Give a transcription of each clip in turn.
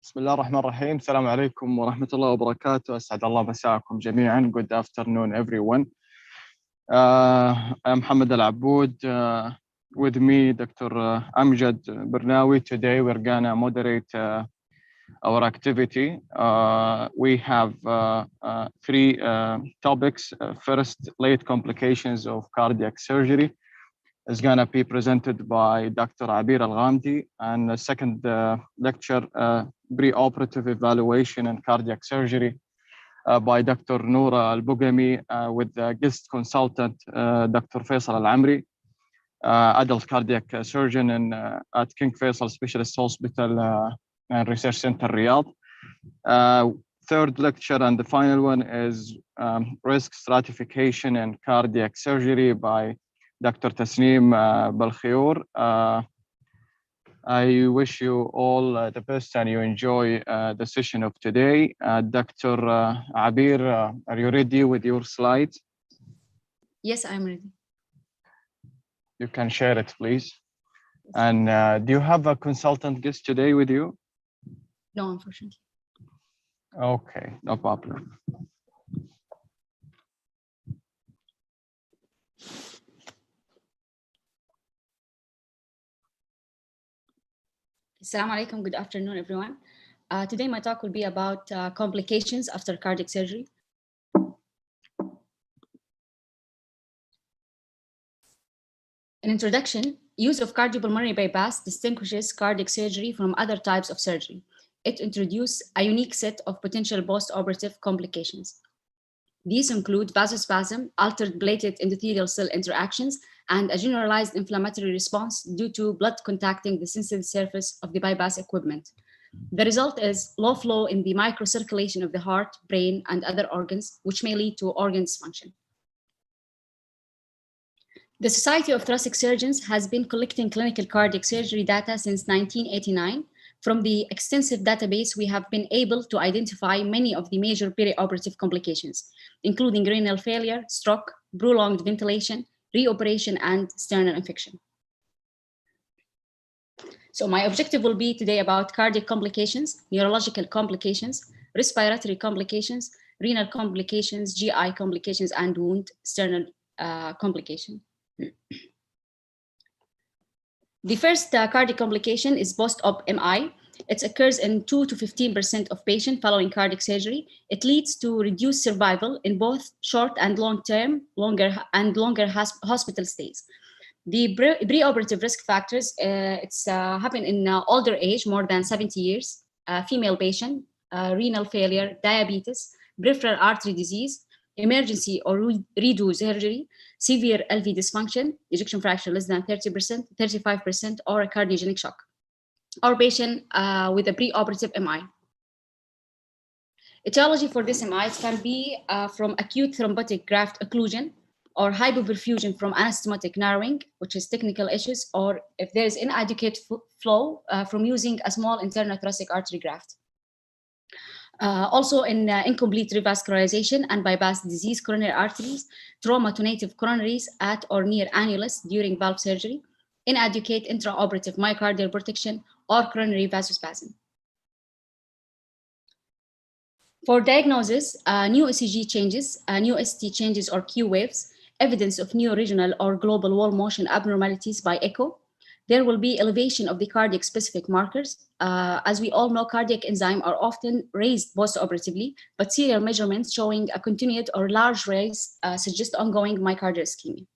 بسم الله الرحمن الرحيم. السلام عليكم ورحمة الله وبركاته. أسعد الله مساءكم جميعا. Good afternoon everyone. I'm Mohammed Al-Aboud. With me, Dr. Amjad Bernawi. Today we're gonna moderate our activity. We have three topics. First, late complications of cardiac surgery is gonna be presented by Dr. Abir Al-Ghamdi, and the second lecture, pre-operative evaluation in cardiac surgery by Dr. Noura Al-Bugami with the guest consultant, Dr. Faisal Al-Amri, adult cardiac surgeon at King Faisal Specialist Hospital and Research Center, Riyadh. Third lecture and the final one is risk stratification in cardiac surgery by Dr. Tasneem Balkhior. I wish you all the best and you enjoy the session of today. Dr. Abir, are you ready with your slides? Yes, I'm ready. You can share it, please. And do you have a consultant guest today with you? No, unfortunately. Okay, no problem. Assalamu alaikum, good afternoon, everyone. Today my talk will be about complications after cardiac surgery. In introduction, use of cardiopulmonary bypass distinguishes cardiac surgery from other types of surgery. It introduces a unique set of potential post-operative complications. These include vasospasm, altered platelet endothelial cell interactions, and a generalized inflammatory response due to blood contacting the sensitive surface of the bypass equipment. The result is low flow in the microcirculation of the heart, brain, and other organs, which may lead to organ dysfunction. The Society of Thoracic Surgeons has been collecting clinical cardiac surgery data since 1989. From the extensive database, we have been able to identify many of the major perioperative complications, including renal failure, stroke, prolonged ventilation, reoperation, and sternal infection. So my objective will be today about cardiac complications, neurological complications, respiratory complications, renal complications, GI complications, and wound sternal complication. The first cardiac complication is post-op MI. It occurs in 2 to 15% of patients following cardiac surgery. It leads to reduced survival in both short and long-term, longer hospital stays. The preoperative risk factors, it's happen in older age, more than 70 years, female patient, renal failure, diabetes, peripheral artery disease, emergency or redo surgery, severe LV dysfunction, ejection fraction less than 30%, 35%, or a cardiogenic shock, or patient with a preoperative MI. Etiology for this MI can be from acute thrombotic graft occlusion or hypoperfusion from anastomotic narrowing, which is technical issues, or if there is inadequate flow from using a small internal thoracic artery graft. Also in incomplete revascularization and bypass disease coronary arteries, trauma to native coronaries at or near annulus during valve surgery, inadequate intraoperative myocardial protection, or coronary vasospasm. For diagnosis, new ECG changes, new ST changes or Q waves, evidence of neo-regional or global wall motion abnormalities by echo. There will be elevation of the cardiac specific markers. As we all know, cardiac enzymes are often raised post-operatively, but serial measurements showing a continued or large raise suggest ongoing myocardial ischemia.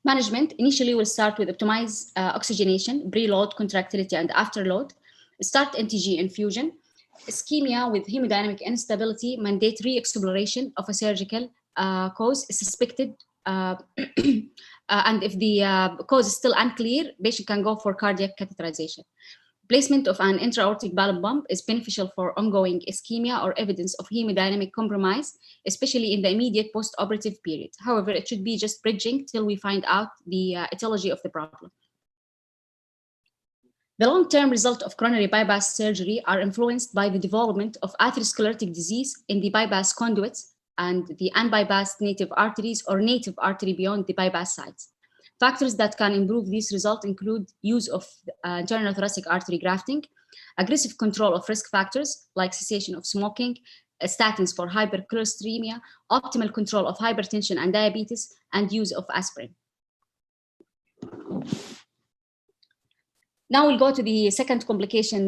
Management initially will start with optimized oxygenation, preload contractility, and afterload. Start NTG infusion. Ischemia with hemodynamic instability mandate re-exploration of a surgical cause is suspected. And if the cause is still unclear, patient can go for cardiac catheterization. Placement of an intra-aortic balloon pump is beneficial for ongoing ischemia or evidence of hemodynamic compromise, especially in the immediate post-operative period. However, it should be just bridging till we find out the etiology of the problem. The long-term result of coronary bypass surgery are influenced by the development of atherosclerotic disease in the bypass conduits and the unbypassed native arteries or native artery beyond the bypass sites. Factors that can improve these results include use of internal thoracic artery grafting, aggressive control of risk factors like cessation of smoking, statins for hypercholesteremia, optimal control of hypertension and diabetes, and use of aspirin. Now we'll go to the second complication,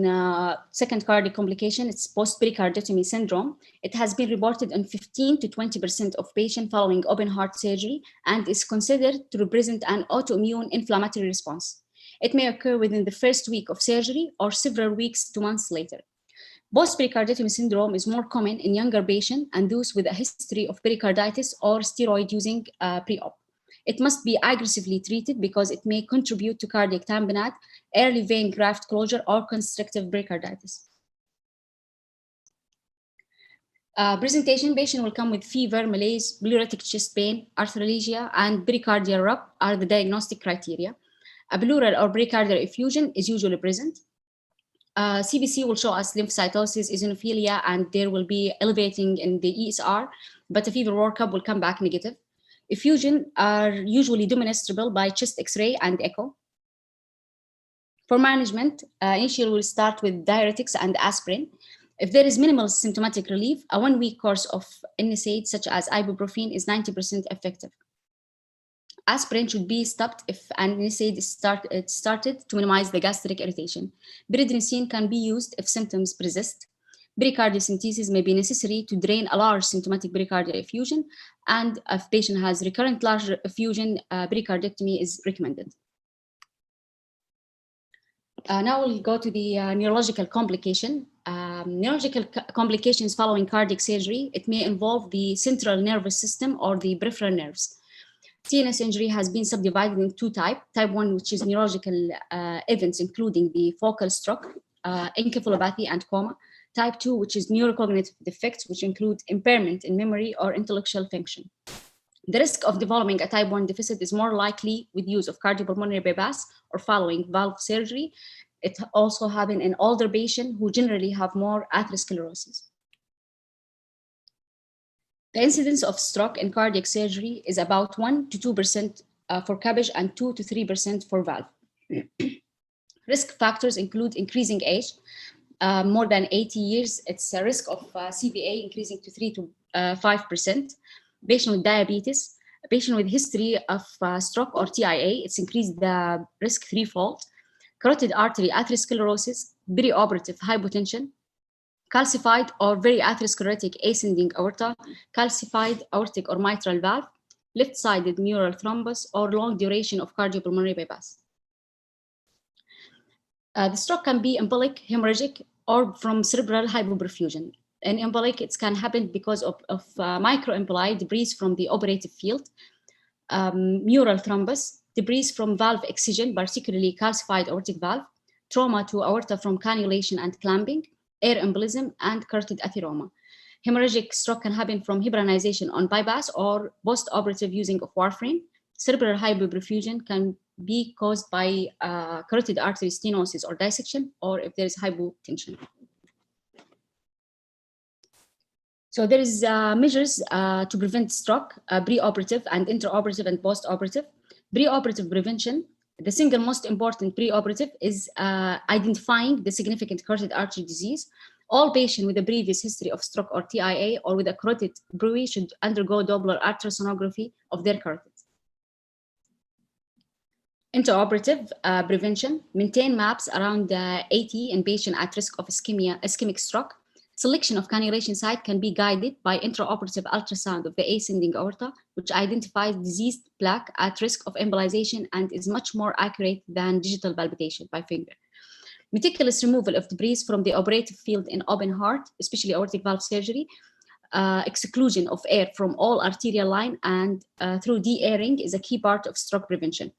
second cardiac complication. It's post-pericardiotomy syndrome. It has been reported in 15 to 20% of patients following open heart surgery and is considered to represent an autoimmune inflammatory response. It may occur within the first week of surgery or several weeks to months later. Post-pericardiotomy syndrome is more common in younger patients and those with a history of pericarditis or steroid-using pre-op. It must be aggressively treated because it may contribute to cardiac tamponade, early vein graft closure, or constrictive pericarditis. Presentation: patient will come with fever, malaise, pleuritic chest pain, arthralgia, and pericardial rub are the diagnostic criteria. A pleural or pericardial effusion is usually present. CBC will show us lymphocytosis, eosinophilia, and there will be elevating in the ESR, but a fever workup will come back negative. Effusion are usually demonstrable by chest X-ray and echo. For management, initially we'll start with diuretics and aspirin. If there is minimal symptomatic relief, a 1-week course of NSAID such as ibuprofen is 90% effective. Aspirin should be stopped if an NSAID is started to minimize the gastric irritation. Prednisone can be used if symptoms persist. Pericardiocentesis may be necessary to drain a large symptomatic pericardial effusion, and if patient has recurrent large effusion, pericardectomy is recommended. Now we'll go to the neurological complication. Neurological complications following cardiac surgery, it may involve the central nervous system or the peripheral nerves. CNS injury has been subdivided in two types. Type 1, which is neurological events, including the focal stroke, encephalopathy, and coma. Type 2, which is neurocognitive defects, which include impairment in memory or intellectual function. The risk of developing a type 1 deficit is more likely with use of cardiopulmonary bypass or following valve surgery. It also happens in older patients who generally have more atherosclerosis. The incidence of stroke in cardiac surgery is about 1 to 2% for CABG and 2 to 3% for valve. Risk factors include increasing age, more than 80 years, it's a risk of CVA increasing to 3 to 5%. Patient with diabetes, a patient with history of stroke or TIA, it's increased the risk threefold. Carotid artery atherosclerosis, perioperative hypotension, calcified or very atherosclerotic ascending aorta, calcified aortic or mitral valve, left-sided mural thrombus, or long duration of cardiopulmonary bypass. The stroke can be embolic, hemorrhagic, or from cerebral hypoperfusion. In embolic, it can happen because of microemboli, debris from the operative field, mural thrombus, debris from valve excision, particularly calcified aortic valve, trauma to aorta from cannulation and clamping, air embolism, and carotid atheroma. Hemorrhagic stroke can happen from hebronization on bypass or post-operative using of warfarin. Cerebral hypoperfusion can be caused by carotid artery stenosis or dissection, or if there is hypotension. So there is measures to prevent stroke, preoperative and intraoperative and postoperative. Preoperative prevention, the single most important preoperative is identifying the significant carotid artery disease. All patients with a previous history of stroke or TIA or with a carotid bruit should undergo Doppler ultrasonography of their carotid. Intraoperative prevention, maintain maps around 80 in patient at risk of ischemic stroke. Selection of cannulation site can be guided by intraoperative ultrasound of the ascending aorta, which identifies diseased plaque at risk of embolization and is much more accurate than digital palpation by finger. Meticulous removal of debris from the operative field in open heart, especially aortic valve surgery, exclusion of air from all arterial line and through de-airing is a key part of stroke prevention.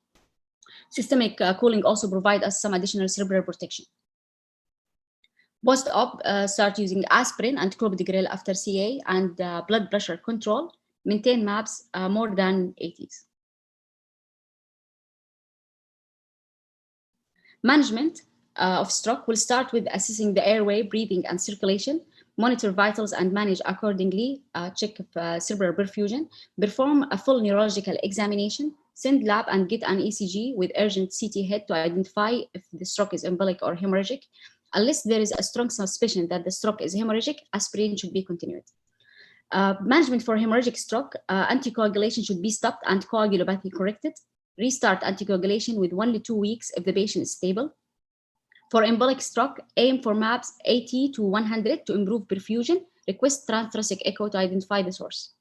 Systemic cooling also provides us some additional cerebral protection. Post-op, start using aspirin and clopidogrel after CA and blood pressure control. Maintain MAPS more than 80s. Management of stroke will start with assessing the airway, breathing, and circulation. Monitor vitals and manage accordingly. Check cerebral perfusion. Perform a full neurological examination. Send lab and get an ECG with urgent CT hit to identify if the stroke is embolic or hemorrhagic. Unless there is a strong suspicion that the stroke is hemorrhagic, aspirin should be continued. Management for hemorrhagic stroke, anticoagulation should be stopped and coagulopathy corrected. Restart anticoagulation with 1 to 2 weeks if the patient is stable. For embolic stroke, aim for MAPS 80 to 100 to improve perfusion. Request transthoracic echo to identify the source.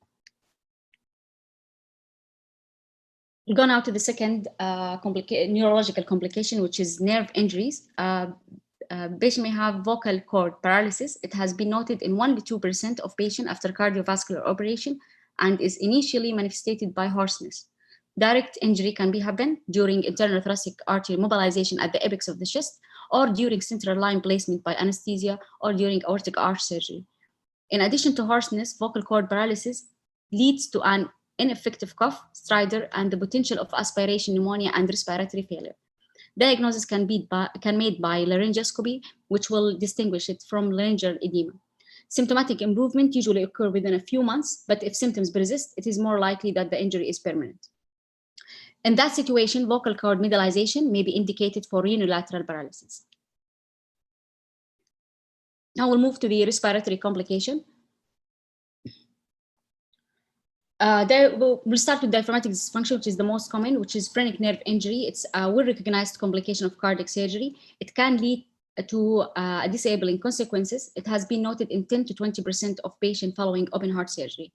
We'll go now to the second neurological complication, which is nerve injuries. Patient may have vocal cord paralysis. It has been noted in 1 to 2% of patients after cardiovascular operation and is initially manifested by hoarseness. Direct injury can happen during internal thoracic artery mobilization at the apex of the chest, or during central line placement by anesthesia, or during aortic arch surgery. In addition to hoarseness, vocal cord paralysis leads to an ineffective cough, stridor, and the potential of aspiration pneumonia and respiratory failure. Diagnosis can be made by laryngoscopy, which will distinguish it from laryngeal edema. Symptomatic improvement usually occur within a few months, but if symptoms persist, it is more likely that the injury is permanent. In that situation, vocal cord medialization may be indicated for unilateral paralysis. Now we'll move to the respiratory complication. We'll start with diaphragmatic dysfunction, which is the most common, which is phrenic nerve injury. It's a well-recognized complication of cardiac surgery. It can lead to disabling consequences. It has been noted in 10 to 20% of patients following open heart surgery.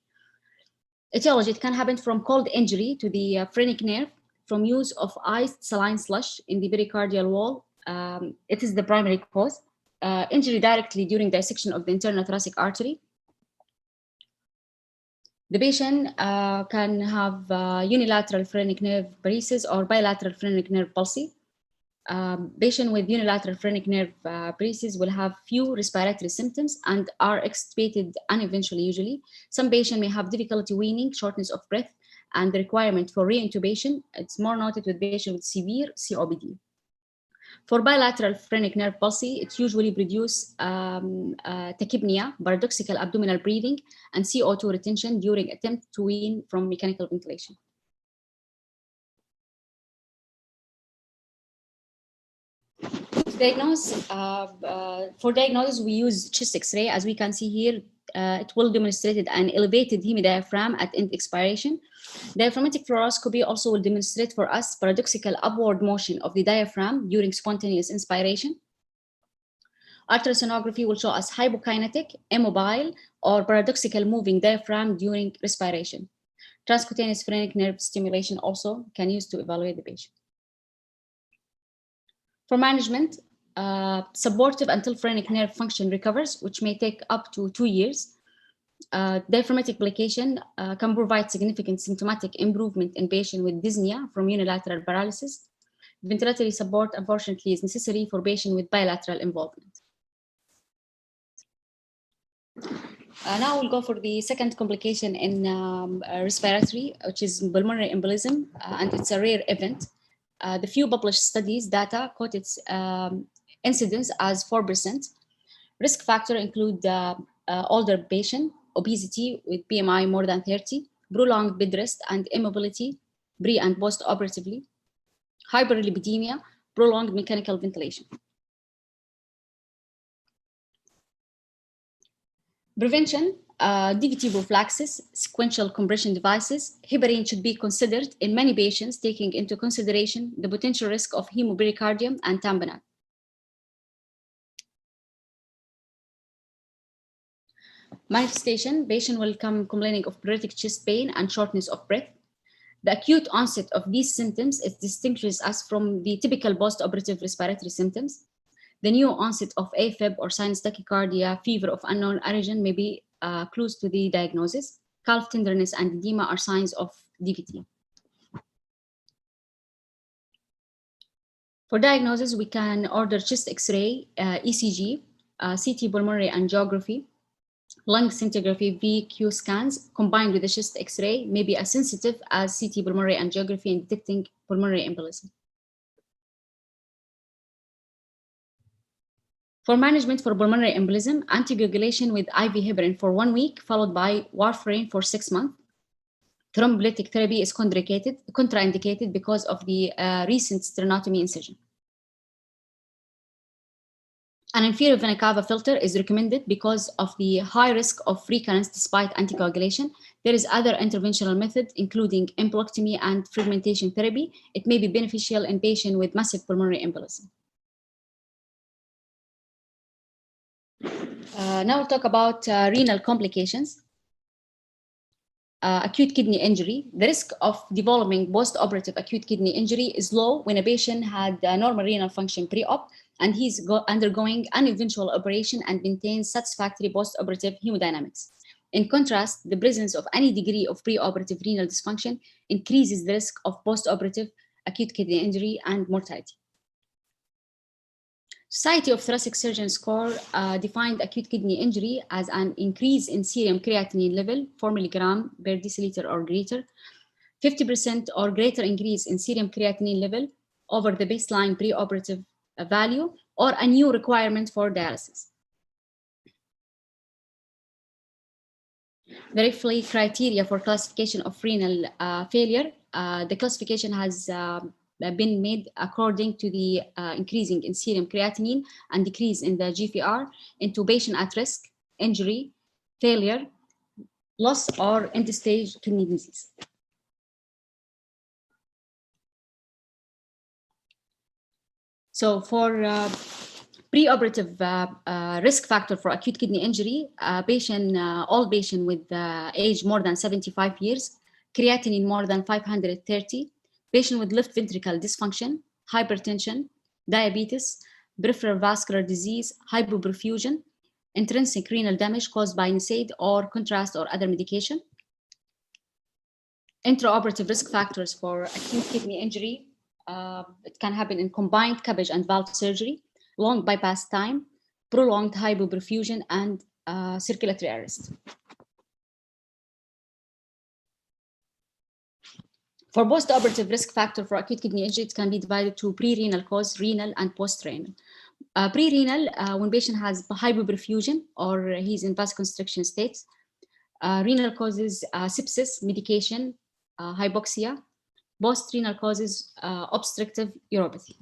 Etiology, it can happen from cold injury to the phrenic nerve, from use of iced saline slush in the pericardial wall. It is the primary cause. Injury directly during dissection of the internal thoracic artery. The patient can have unilateral phrenic nerve paresis or bilateral phrenic nerve palsy. Patient with unilateral phrenic nerve paresis will have few respiratory symptoms and are extubated uneventually usually. Some patients may have difficulty weaning, shortness of breath, and the requirement for reintubation. It's more noted with patients with severe COPD. For bilateral phrenic nerve palsy, it usually produces tachypnea, paradoxical abdominal breathing, and CO2 retention during attempt to wean from mechanical ventilation. For diagnosis, we use chest X-ray. As we can see here, it will demonstrate an elevated hemidiaphragm at end expiration. Diaphragmatic fluoroscopy also will demonstrate for us paradoxical upward motion of the diaphragm during spontaneous inspiration. Ultrasonography will show us hypokinetic, immobile, or paradoxical moving diaphragm during respiration. Transcutaneous phrenic nerve stimulation also can use to evaluate the patient. For management, supportive until phrenic nerve function recovers, which may take up to 2 years. Diaphragmatic application can provide significant symptomatic improvement in patients with dyspnea from unilateral paralysis. Ventilatory support, unfortunately, is necessary for patients with bilateral involvement. Now we'll go for the second complication in respiratory, which is pulmonary embolism, and it's a rare event. The few published studies data quote its incidence as 4%. Risk factor include older patient, obesity with BMI more than 30, prolonged bed rest and immobility, pre and post-operatively, hyperlipidemia, prolonged mechanical ventilation. Prevention, DVT prophylaxis, sequential compression devices. Heparin should be considered in many patients, taking into consideration the potential risk of hemopericardium and tamponade. Manifestation, patient will come complaining of pleuritic chest pain and shortness of breath. The acute onset of these symptoms is distinguishes us from the typical post-operative respiratory symptoms. The new onset of AFib or sinus tachycardia, fever of unknown origin may be clues to the diagnosis. Calf tenderness and edema are signs of DVT. For diagnosis, we can order chest X-ray, ECG, CT pulmonary angiography, lung scintigraphy, VQ scans combined with the chest X-ray may be as sensitive as CT pulmonary angiography in detecting pulmonary embolism. For management for pulmonary embolism, anticoagulation with IV heparin for 1 week, followed by warfarin for 6 months. Thrombolytic therapy is contraindicated because of the recent sternotomy incision. An inferior vena cava filter is recommended because of the high risk of recurrence despite anticoagulation. There is other interventional methods, including embolectomy and fragmentation therapy. It may be beneficial in patients with massive pulmonary embolism. Now we'll talk about renal complications. Acute kidney injury. The risk of developing post-operative acute kidney injury is low when a patient had normal renal function pre-op and he's undergoing an eventual operation and maintains satisfactory post-operative hemodynamics. In contrast, the presence of any degree of pre-operative renal dysfunction increases the risk of post-operative acute kidney injury and mortality. Society of Thoracic Surgeons score defined acute kidney injury as an increase in serum creatinine level, 4 milligram per deciliter or greater, 50% or greater increase in serum creatinine level over the baseline preoperative value, or a new requirement for dialysis. Briefly, criteria for classification of renal failure. The classification has been made according to the increasing in serum creatinine and decrease in the GFR into patient at risk, injury, failure, loss, or end-stage kidney disease. So for preoperative risk factor for acute kidney injury, all patient with age more than 75 years, creatinine more than 530, patient with left ventricle dysfunction, hypertension, diabetes, peripheral vascular disease, hypoperfusion, intrinsic renal damage caused by NSAID or contrast or other medication. Intraoperative risk factors for acute kidney injury, it can happen in combined CABG and valve surgery, long bypass time, prolonged hypoperfusion, and circulatory arrest. For post-operative risk factor for acute kidney injury, it can be divided to pre-renal cause, renal, and post-renal. Pre-renal, when patient has hypoperfusion or he's in vasoconstriction states. Renal causes sepsis, medication, hypoxia. Post-renal causes obstructive uropathy.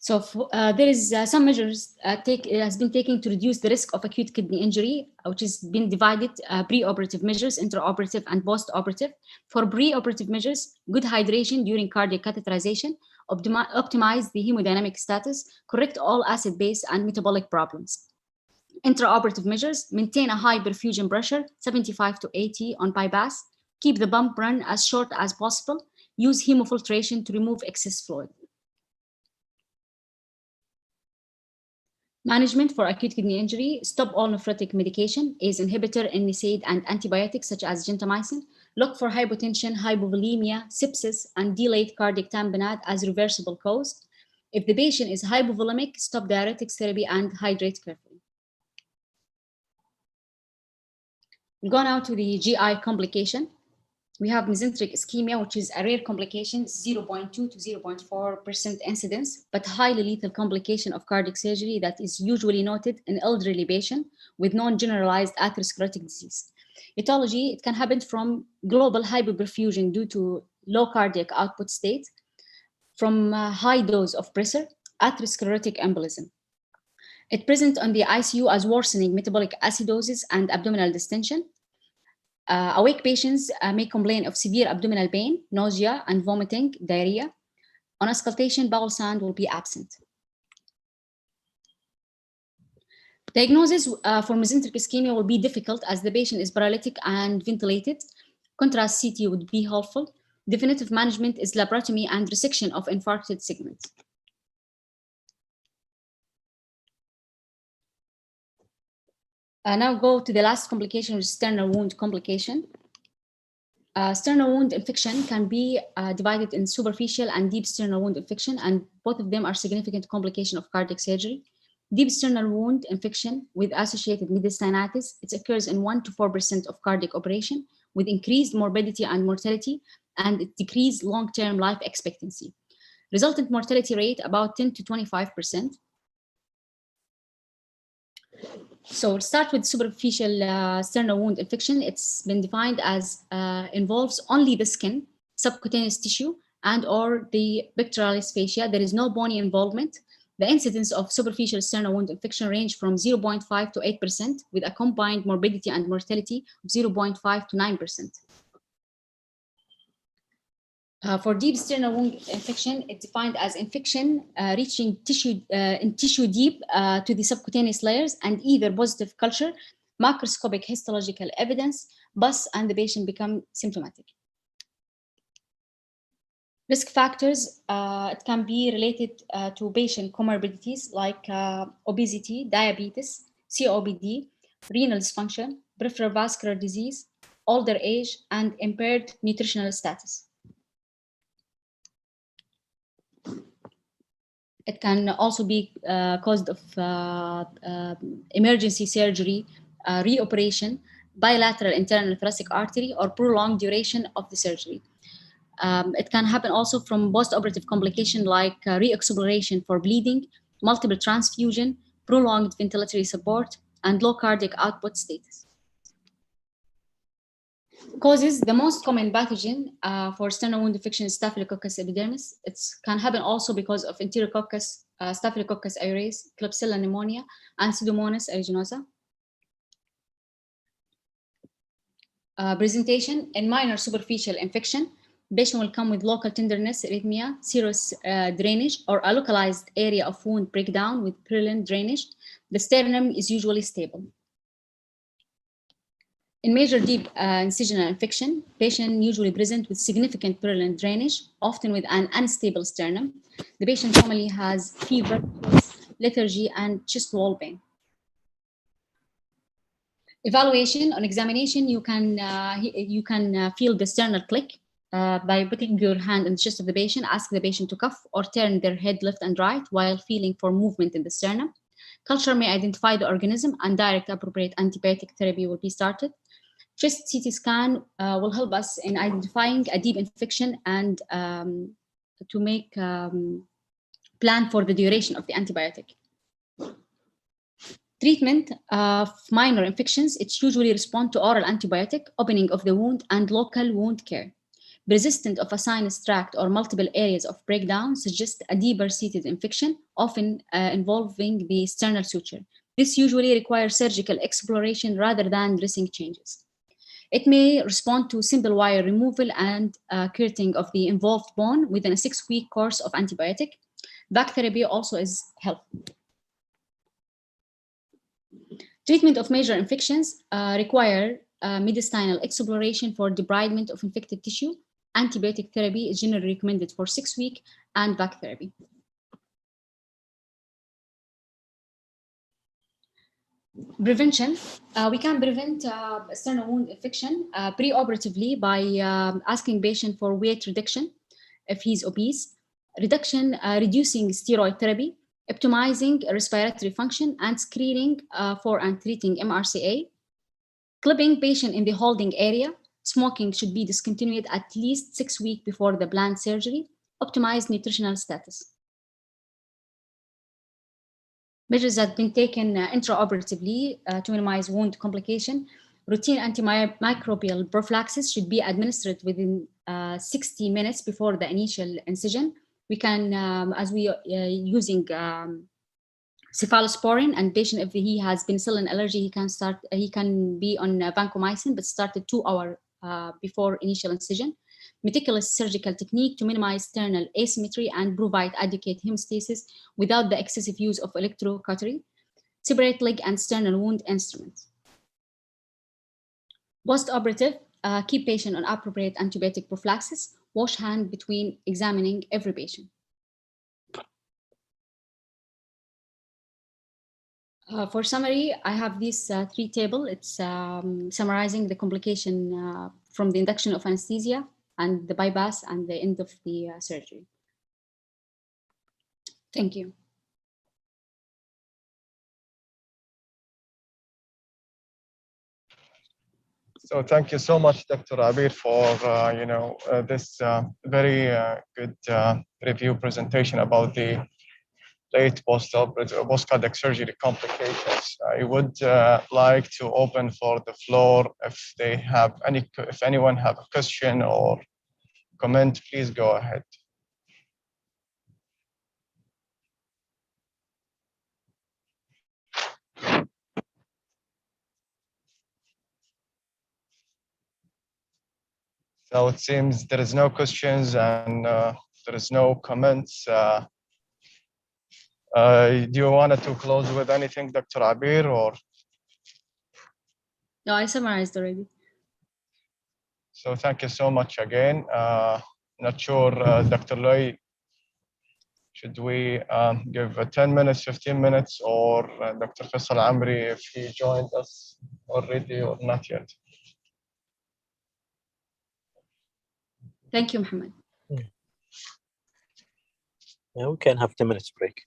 So there is some measures has been taken to reduce the risk of acute kidney injury, which has been divided pre-operative measures, intraoperative, and post-operative. For pre-operative measures, good hydration during cardiac catheterization, optimize the hemodynamic status, correct all acid base and metabolic problems. Intraoperative measures, maintain a high perfusion pressure, 75 to 80 on bypass, keep the pump run as short as possible, use hemofiltration to remove excess fluid. Management for acute kidney injury, stop all nephrotic medication, ACE inhibitor, NSAID, and antibiotics such as gentamicin. Look for hypotension, hypovolemia, sepsis, and delayed cardiac tamponade as reversible cause. If the patient is hypovolemic, stop diuretics therapy and hydrate carefully. We'll go now to the GI complication. We have mesenteric ischemia, which is a rare complication, 0.2 to 0.4% incidence, but highly lethal complication of cardiac surgery that is usually noted in elderly patients with non-generalized atherosclerotic disease. Etiology, it can happen from global hypoperfusion due to low cardiac output state, from high dose of pressure, atherosclerotic embolism. It presents on the ICU as worsening metabolic acidosis and abdominal distension. Awake patients may complain of severe abdominal pain, nausea, and vomiting, diarrhea. On auscultation, bowel sound will be absent. Diagnosis for mesenteric ischemia will be difficult as the patient is paralytic and ventilated. Contrast CT would be helpful. Definitive management is laparotomy and resection of infarcted segments. Now go to the last complication, which is sternal wound complication. Sternal wound infection can be divided in superficial and deep sternal wound infection, and both of them are significant complication of cardiac surgery. Deep sternal wound infection with associated mediastinitis, it occurs in 1 to 4% of cardiac operation with increased morbidity and mortality, and it decreased long-term life expectancy. Resultant mortality rate about 10 to 25%. So we'll start with superficial sternal wound infection. It's been defined as involves only the skin, subcutaneous tissue, and or the pectoralis fascia. There is no bony involvement. The incidence of superficial sternal wound infection range from 0.5 to 8%, with a combined morbidity and mortality of 0.5 to 9%. For deep sternal wound infection, it's defined as infection reaching tissue deep to the subcutaneous layers and either positive culture, macroscopic histological evidence, pus, and the patient become symptomatic. Risk factors, it can be related to patient comorbidities like obesity, diabetes, COPD, renal dysfunction, peripheral vascular disease, older age, and impaired nutritional status. It can also be caused of emergency surgery, reoperation, bilateral internal thoracic artery, or prolonged duration of the surgery. It can happen also from post-operative complication like re-exploration for bleeding, multiple transfusion, prolonged ventilatory support, and low cardiac output status. Causes, the most common pathogen for sternal wound infection is Staphylococcus epidermis. It can happen also because of Enterococcus, Staphylococcus aureus, Klebsiella pneumonia, and Pseudomonas aeruginosa. Presentation, in minor superficial infection, patient will come with local tenderness, arrhythmia, serous drainage, or a localized area of wound breakdown with purulent drainage. The sternum is usually stable. In major deep incisional infection, patient usually present with significant purulent drainage, often with an unstable sternum. The patient normally has fever, lethargy, and chest wall pain. Evaluation, on examination, you can feel the sternal click by putting your hand on the chest of the patient, ask the patient to cough or turn their head left and right while feeling for movement in the sternum. Culture may identify the organism and direct appropriate antibiotic therapy will be started. Chest CT scan will help us in identifying a deep infection and to make plan for the duration of the antibiotic. Treatment of minor infections, it's usually respond to oral antibiotic, opening of the wound, and local wound care. Persistence of a sinus tract or multiple areas of breakdown suggest a deeper seated infection, often involving the sternal suture. This usually requires surgical exploration rather than dressing changes. It may respond to simple wire removal and cutting of the involved bone within a 6-week course of antibiotic. Vac therapy also is helpful. Treatment of major infections require mediastinal exploration for debridement of infected tissue. Antibiotic therapy is generally recommended for 6 weeks and vac therapy. Prevention, we can prevent sternal wound infection preoperatively by asking patient for weight reduction if he's obese, reducing steroid therapy, optimizing respiratory function, and screening for and treating MRCA. Clipping patient in the holding area. Smoking should be discontinued at least 6 weeks before the planned surgery. Optimize nutritional status. Measures that have been taken intraoperatively to minimize wound complication. Routine antimicrobial prophylaxis should be administered within 60 minutes before the initial incision. We can, as we using cephalosporin, and patient, if he has penicillin allergy, he can be on vancomycin, but started 2 hours before initial incision. Meticulous surgical technique to minimize sternal asymmetry and provide adequate hemostasis without the excessive use of electrocautery. Separate leg and sternal wound instruments. Post-operative, keep patient on appropriate antibiotic prophylaxis. Wash hand between examining every patient. For summary, I have these 3 tables. It's summarizing the complication from the induction of anesthesia and the bypass and the end of the surgery. Thank you. So thank you so much, Dr. Abir, for this very good review presentation about the late post-cardiac surgery complications. I would like to open for the floor if anyone have a question or comment, please go ahead. So it seems there is no questions and there is no comments. Do you want to close with anything, Dr. Abir, or? No, I summarized already. So thank you so much again. Not sure, Dr. Loy, should we give 10 minutes, 15 minutes, or Dr. Faisal Amri, if he joined us already or not yet? Thank you, Mohammed. Yeah, we can have 10 minutes break.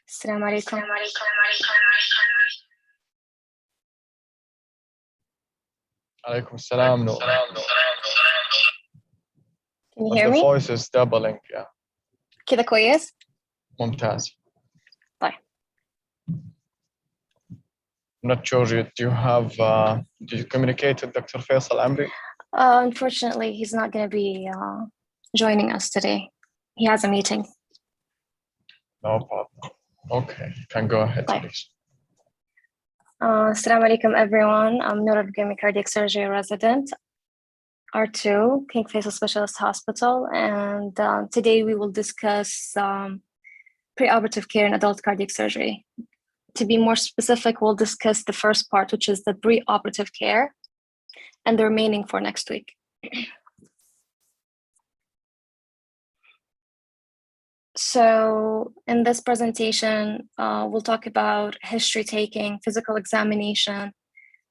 Assalamu alaikum. Alaikum salam. No. Can you But hear the me? voice is doubling. Yeah. كده كويس؟ ممتاز. طيب. I'm not sure. Do you have? Did you communicate with Dr. Faisal Amri? Unfortunately, he's not going to be joining us today. He has a meeting. No problem. Okay, you can go ahead, طيب. please. Assalamu alaikum, everyone. I'm Noor Abgami, cardiac surgery resident, R2, King Faisal Specialist Hospital, and today we will discuss preoperative care in adult cardiac surgery. To be more specific, we'll discuss the first part, which is the preoperative care, and the remaining for next week. So in this presentation, we'll talk about history taking, physical examination,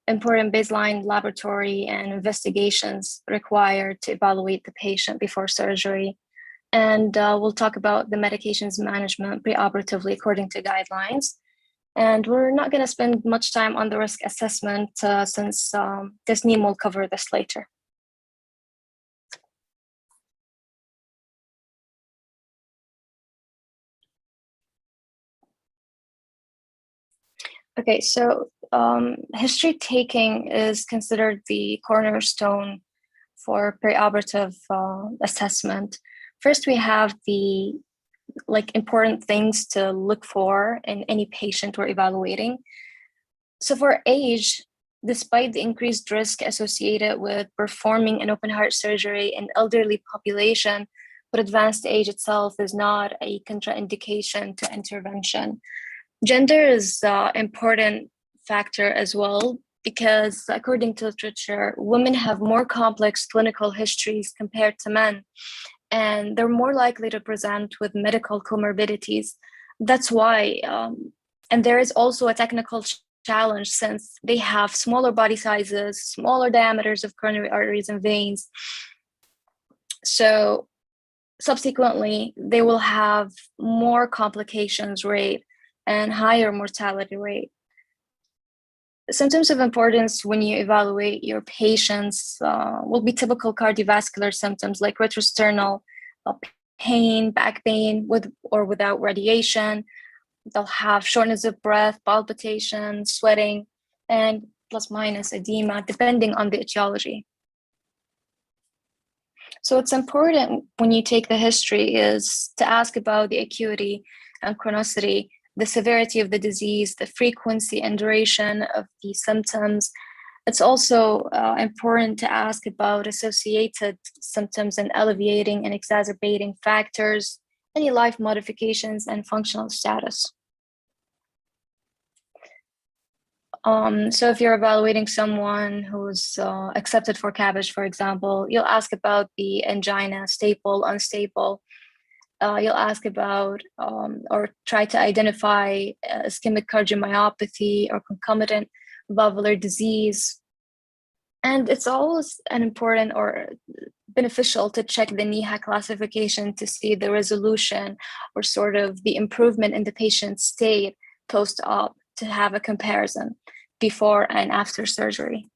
important baseline laboratory and investigations required to evaluate the patient before surgery. And we'll talk about the medications management preoperatively according to guidelines. And we're not going to spend much time on the risk assessment since Tasneem will cover this later. Okay, so history taking is considered the cornerstone for preoperative assessment. First, we have the important things to look for in any patient we're evaluating. So for age, despite the increased risk associated with performing an open heart surgery in elderly population, but advanced age itself is not a contraindication to intervention. Gender is an important factor as well, because according to literature, women have more complex clinical histories compared to men, and they're more likely to present with medical comorbidities. That's why, and there is also a technical challenge since they have smaller body sizes, smaller diameters of coronary arteries and veins. So subsequently, they will have more complications rate and higher mortality rate. Symptoms of importance when you evaluate your patients will be typical cardiovascular symptoms like retrosternal pain, back pain with or without radiation. They'll have shortness of breath, palpitation, sweating, and plus minus edema, depending on the etiology. So it's important when you take the history is to ask about the acuity and chronicity, the severity of the disease, the frequency and duration of the symptoms. It's also important to ask about associated symptoms and alleviating and exacerbating factors, any life modifications, and functional status. So if you're evaluating someone who's accepted for CABG, for example, you'll ask about the angina, stable, unstable. You'll ask about or try to identify ischemic cardiomyopathy or concomitant valvular disease. And it's always an important or beneficial to check the NIHA classification to see the resolution or sort of the improvement in the patient's state post-op to have a comparison before and after surgery.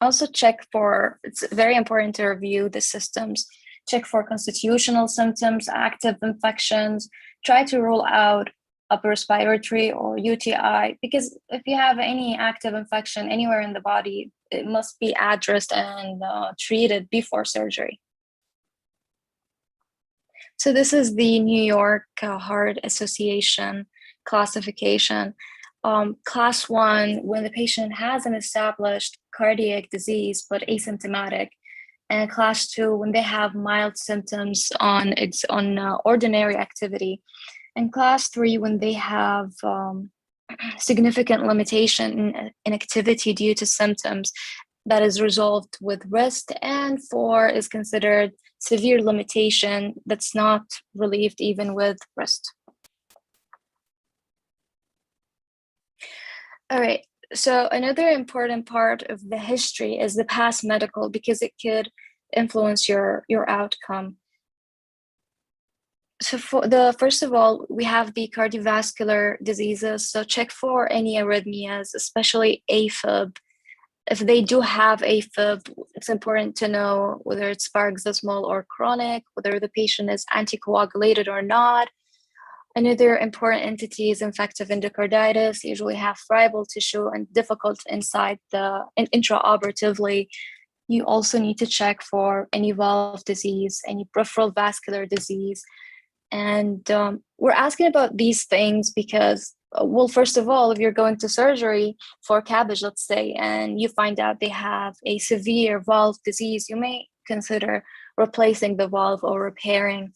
Also check for, it's very important to review the systems. Check for constitutional symptoms, active infections, try to rule out upper respiratory or UTI, because if you have any active infection anywhere in the body, it must be addressed and treated before surgery. So this is the New York Heart Association classification. Class 1, when the patient has an established cardiac disease but asymptomatic, and class 2, when they have mild symptoms on ordinary activity, and class 3, when they have significant limitation in activity due to symptoms that is resolved with rest, and 4 is considered severe limitation that's not relieved even with rest. All right, so another important part of the history is the past medical, because it could influence your outcome. So first of all, we have the cardiovascular diseases. So check for any arrhythmias, especially AFib. If they do have AFib, it's important to know whether it's paroxysmal or chronic, whether the patient is anticoagulated or not. Another important entity is infective endocarditis, usually have friable tissue and difficult inside intraoperatively. You also need to check for any valve disease, any peripheral vascular disease. And we're asking about these things because, well, first of all, if you're going to surgery for CABG, let's say, and you find out they have a severe valve disease, you may consider replacing the valve or repairing.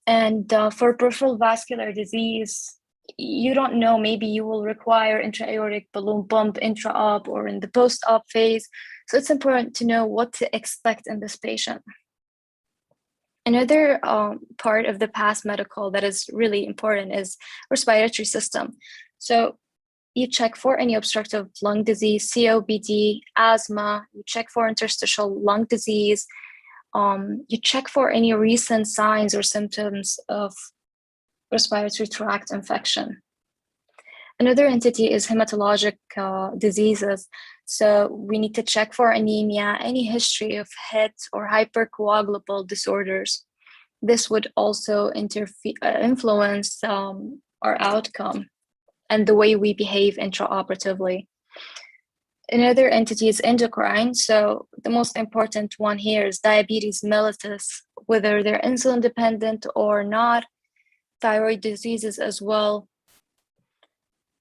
And for peripheral vascular disease, you don't know, maybe you will require intra-aortic balloon pump intra-op or in the post-op phase. So it's important to know what to expect in this patient. Another part of the past medical that is really important is respiratory system. So you check for any obstructive lung disease, COPD, asthma, you check for interstitial lung disease, you check for any recent signs or symptoms of respiratory tract infection. Another entity is hematologic diseases. So we need to check for anemia, any history of HIT or hypercoagulable disorders. This would also influence our outcome and the way we behave intraoperatively. Another entity is endocrine. So the most important one here is diabetes mellitus, whether they're insulin dependent or not, thyroid diseases as well.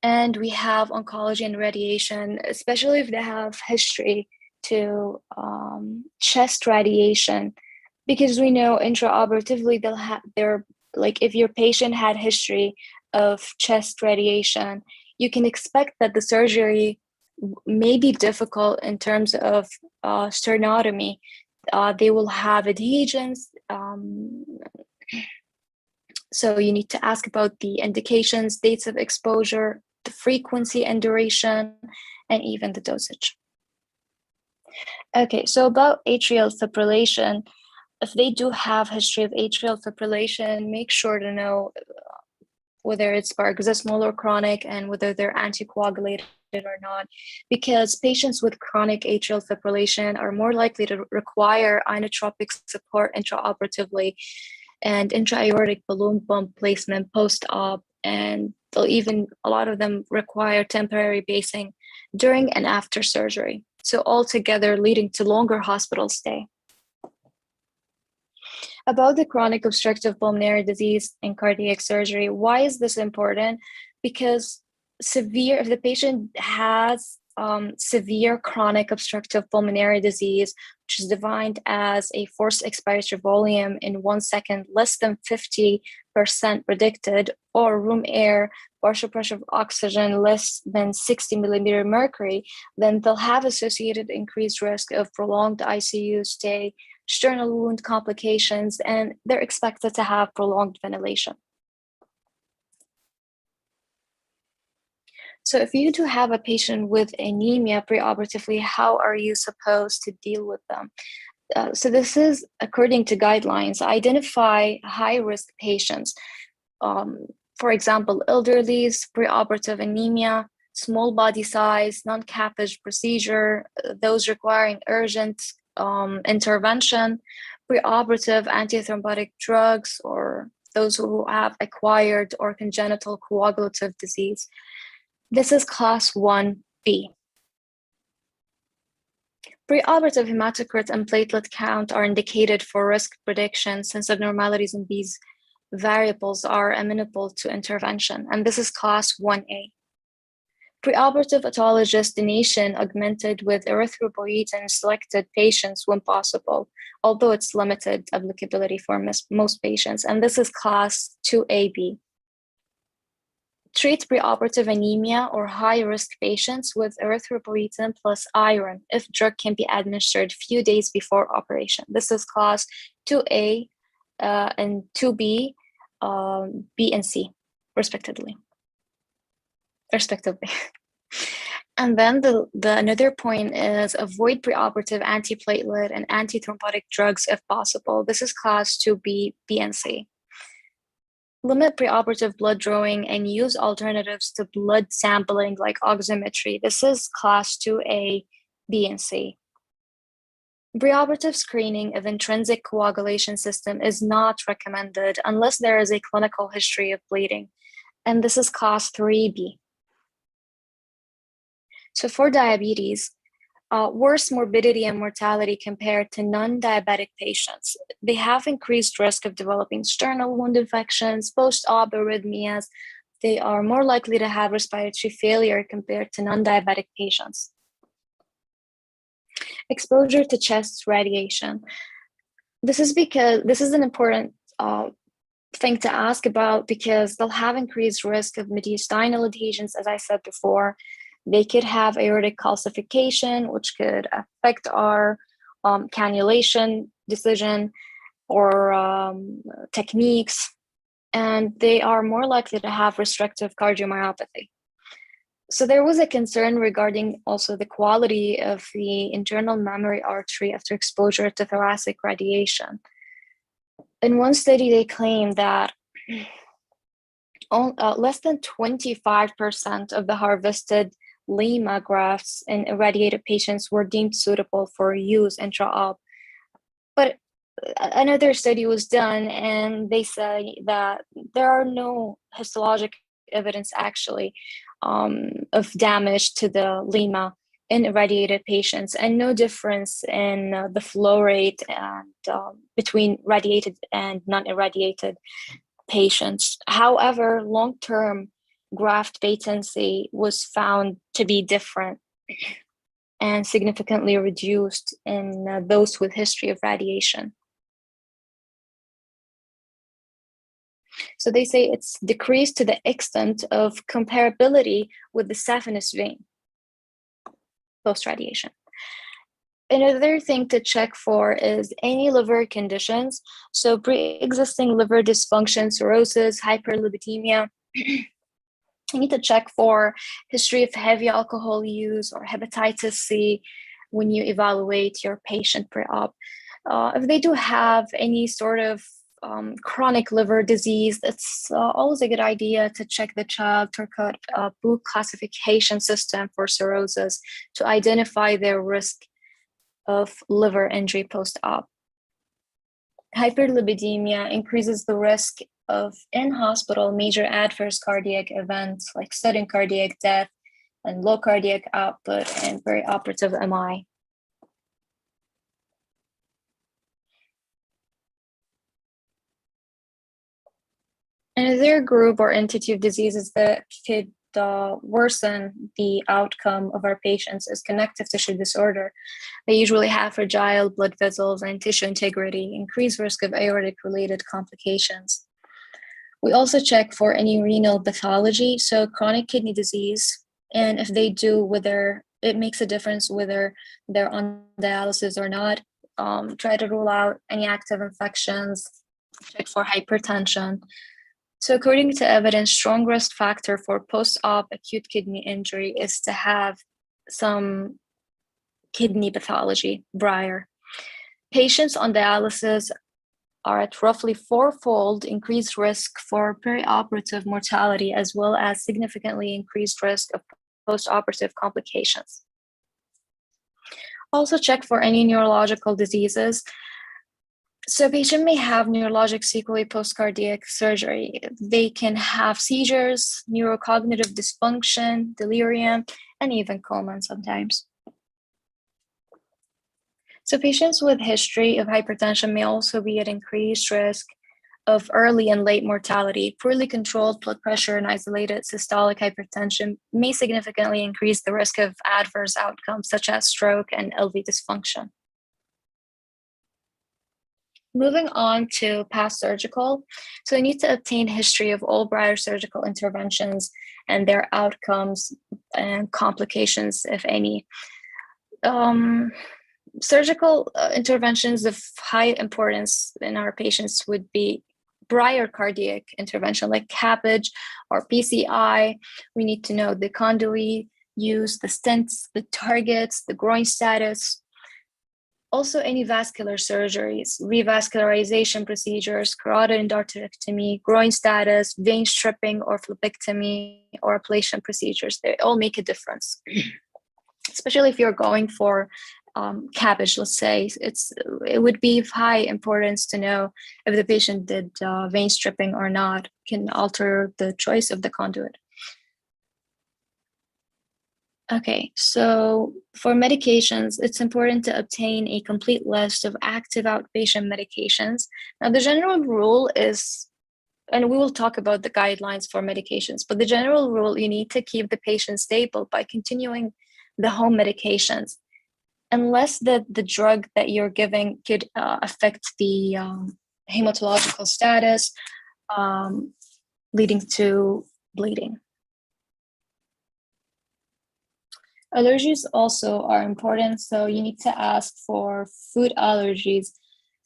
And we have oncology and radiation, especially if they have history to chest radiation, because we know intraoperatively they're like, if your patient had history of chest radiation, you can expect that the surgery may be difficult in terms of sternotomy. They will have adhesions. So you need to ask about the indications, dates of exposure, the frequency and duration, and even the dosage. Okay, so about atrial fibrillation, if they do have history of atrial fibrillation, make sure to know whether it's paroxysmal or chronic and whether they're anticoagulated or not, because patients with chronic atrial fibrillation are more likely to require inotropic support intraoperatively and intra-aortic balloon pump placement post-op, and a lot of them require temporary basing during and after surgery. So altogether leading to longer hospital stay. About the chronic obstructive pulmonary disease in cardiac surgery, why is this important? Because if the patient has severe chronic obstructive pulmonary disease, which is defined as a forced expiratory volume in 1 second less than 50% predicted, or room air partial pressure of oxygen less than 60 millimeter mercury, then they'll have associated increased risk of prolonged ICU stay, sternal wound complications, and they're expected to have prolonged ventilation. So if you do have a patient with anemia preoperatively, how are you supposed to deal with them? So this is according to guidelines. Identify high-risk patients. For example, elderlies, preoperative anemia, small body size, non-CAPG procedure, those requiring urgent intervention, preoperative antithrombotic drugs, or those who have acquired or congenital coagulative disease. This is class 1B. Preoperative hematocrit and platelet count are indicated for risk prediction since abnormalities in these variables are amenable to intervention, and this is class 1A. Preoperative autologous donation augmented with erythropoietin in selected patients when possible, although it's limited applicability for most patients, and this is class 2AB. Treat preoperative anemia or high-risk patients with erythropoietin plus iron if drug can be administered few days before operation. This is class 2A and 2B, B and C, respectively. And then the another point is avoid preoperative antiplatelet and antithrombotic drugs if possible. This is class 2B, B and C. limit preoperative blood drawing and use alternatives to blood sampling like oximetry. This is class 2A, B, and C. Preoperative screening of intrinsic coagulation system is not recommended unless there is a clinical history of bleeding, and this is class 3B. So for diabetes, worse morbidity and mortality compared to non-diabetic patients. They have increased risk of developing sternal wound infections, post-op arrhythmias. They are more likely to have respiratory failure compared to non-diabetic patients. Exposure to chest radiation. This is an important thing to ask about because they'll have increased risk of mediastinal adhesions, as I said before. They could have aortic calcification, which could affect our cannulation decision or techniques, and they are more likely to have restrictive cardiomyopathy. So there was a concern regarding also the quality of the internal mammary artery after exposure to thoracic radiation. In one study, they claimed that less than 25% of the harvested Lima grafts in irradiated patients were deemed suitable for use intra-op. But another study was done, and they say that there are no histologic evidence actually of damage to the Lima in irradiated patients, and no difference in the flow rate and between radiated and non-irradiated patients. However, long-term graft patency was found to be different and significantly reduced in those with history of radiation. So they say it's decreased to the extent of comparability with the saphenous vein post-radiation. Another thing to check for is any liver conditions. So pre-existing liver dysfunction, cirrhosis, hyperlipidemia. You need to check for history of heavy alcohol use or hepatitis C when you evaluate your patient pre-op. If they do have any sort of chronic liver disease, it's always a good idea to check the Child-Turcotte book classification system for cirrhosis to identify their risk of liver injury post-op. Hyperlipidemia increases the risk of in-hospital major adverse cardiac events like sudden cardiac death and low cardiac output and perioperative MI. Another group or entity of diseases that could worsen the outcome of our patients is connective tissue disorder. They usually have fragile blood vessels and tissue integrity, increased risk of aortic-related complications. We also check for any renal pathology, so chronic kidney disease, and if they do, whether it makes a difference whether they're on dialysis or not. Try to rule out any active infections, check for hypertension. So according to evidence, strong risk factor for post-op acute kidney injury is to have some kidney pathology, Breyer. Patients on dialysis are at roughly 4-fold increased risk for perioperative mortality, as well as significantly increased risk of post-operative complications. Also check for any neurological diseases. So a patient may have neurologic sequelae post-cardiac surgery. They can have seizures, neurocognitive dysfunction, delirium, and even coma sometimes. So patients with history of hypertension may also be at increased risk of early and late mortality. Poorly controlled blood pressure and isolated systolic hypertension may significantly increase the risk of adverse outcomes such as stroke and LV dysfunction. Moving on to past surgical. So you need to obtain history of all prior surgical interventions and their outcomes and complications, if any. Surgical interventions of high importance in our patients would be prior cardiac intervention like CABG or PCI. We need to know the conduit use, the stents, the targets, the groin status. Also, any vascular surgeries, revascularization procedures, carotid endarterectomy, groin status, vein stripping or phlebectomy or ablation procedures, they all make a difference. Especially if you're going for CABG, let's say, it would be of high importance to know if the patient did vein stripping or not, can alter the choice of the conduit. Okay, so for medications, it's important to obtain a complete list of active outpatient medications. Now, the general rule is, and we will talk about the guidelines for medications, but the general rule, you need to keep the patient stable by continuing the home medications, unless the drug that you're giving could affect the hematological status, leading to bleeding. Allergies also are important, so you need to ask for food allergies,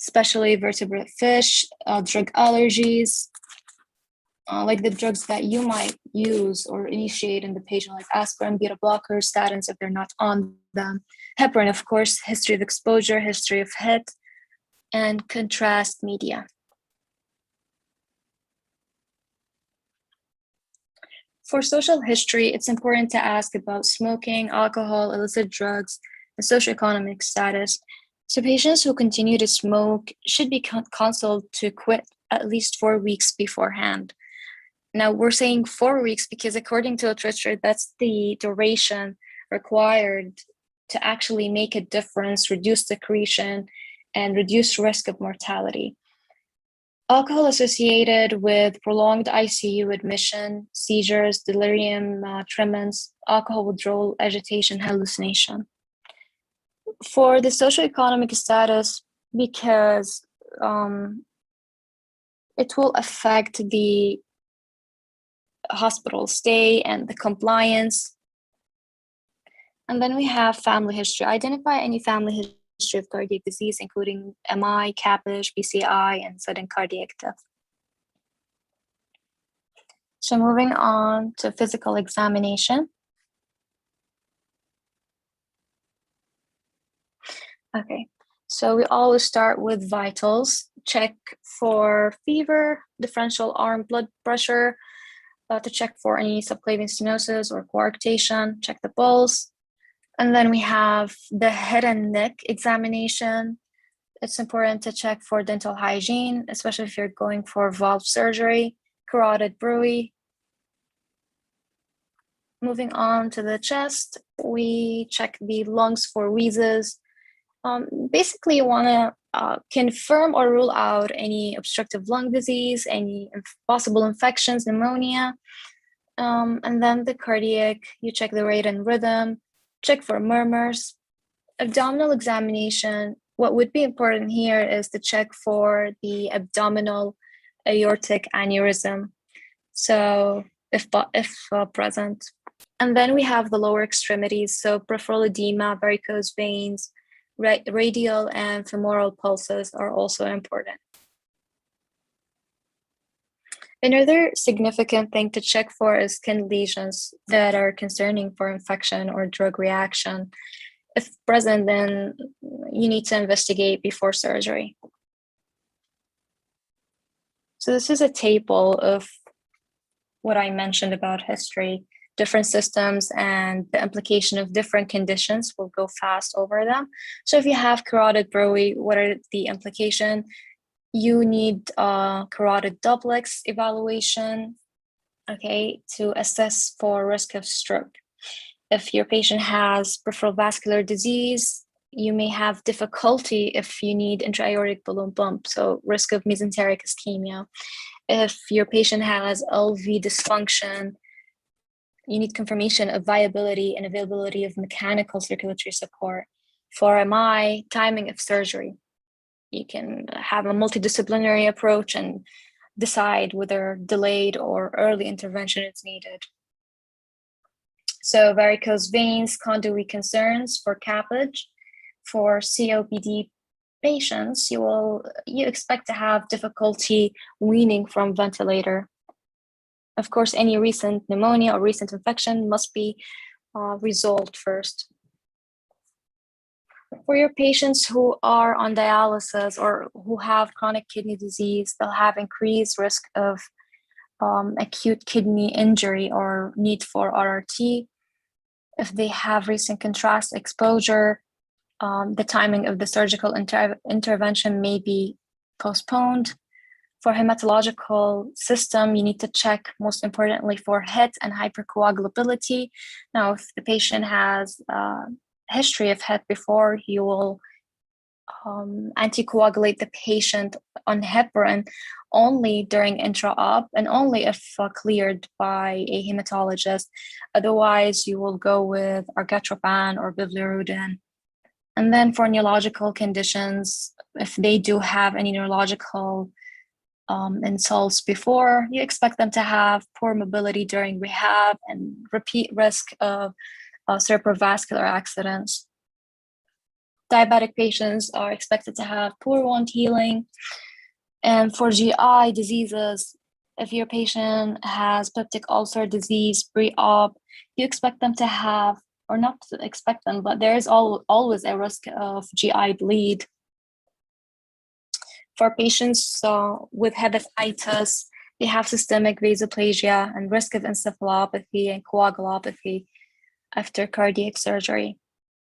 especially vertebrate fish, drug allergies, like the drugs that you might use or initiate in the patient, like aspirin, beta blockers, statins if they're not on them, heparin, of course, history of exposure, history of HIT, and contrast media. For social history, it's important to ask about smoking, alcohol, illicit drugs, and socioeconomic status. So patients who continue to smoke should be counseled to quit at least 4 weeks beforehand. Now, we're saying 4 weeks because according to literature, that's the duration required to actually make a difference, reduce secretion, and reduce risk of mortality. Alcohol associated with prolonged ICU admission, seizures, delirium, tremens, alcohol withdrawal, agitation, hallucination. For the socioeconomic status, because it will affect the hospital stay and the compliance. And then we have family history. Identify any family history of cardiac disease, including MI, CABG, PCI, and sudden cardiac death. So moving on to physical examination. Okay, so we always start with vitals. Check for fever, differential arm blood pressure, to check for any subclavian stenosis or coarctation, check the pulse. And then we have the head and neck examination. It's important to check for dental hygiene, especially if you're going for valve surgery, carotid bruit. Moving on to the chest, we check the lungs for wheezes. Basically, you want to confirm or rule out any obstructive lung disease, any possible infections, pneumonia. And then the cardiac, you check the rate and rhythm, check for murmurs. Abdominal examination, what would be important here is to check for the abdominal aortic aneurysm, so if present. And then we have the lower extremities, so peripheral edema, varicose veins, radial and femoral pulses are also important. Another significant thing to check for is skin lesions that are concerning for infection or drug reaction. If present, then you need to investigate before surgery. So this is a table of what I mentioned about history, different systems, and the implication of different conditions. We'll go fast over them. So if you have carotid bruit, what are the implications? You need carotid duplex evaluation, okay, to assess for risk of stroke. If your patient has peripheral vascular disease, you may have difficulty if you need intra-aortic balloon pump, so risk of mesenteric ischemia. If your patient has LV dysfunction, you need confirmation of viability and availability of mechanical circulatory support. For MI, timing of surgery. You can have a multidisciplinary approach and decide whether delayed or early intervention is needed. So varicose veins, conduit concerns for CABG. For COPD patients, you expect to have difficulty weaning from ventilator. Of course, any recent pneumonia or recent infection must be resolved first. For your patients who are on dialysis or who have chronic kidney disease, they'll have increased risk of acute kidney injury or need for RRT. If they have recent contrast exposure, the timing of the surgical intervention may be postponed. For hematological system, you need to check, most importantly, for HIT and hypercoagulability. Now, if the patient has a history of HIT before, you will anticoagulate the patient on heparin only during intra-op and only if cleared by a hematologist. Otherwise, you will go with argatropan or bilirubin. And then for neurological conditions, if they do have any neurological insults before, you expect them to have poor mobility during rehab and repeat risk of cerebrovascular accidents. Diabetic patients are expected to have poor wound healing. And for GI diseases, if your patient has peptic ulcer disease pre-op, you expect them to have, or not expect them, but there is always a risk of GI bleed. For patients with hepatitis, they have systemic vasoplasia and risk of encephalopathy and coagulopathy after cardiac surgery.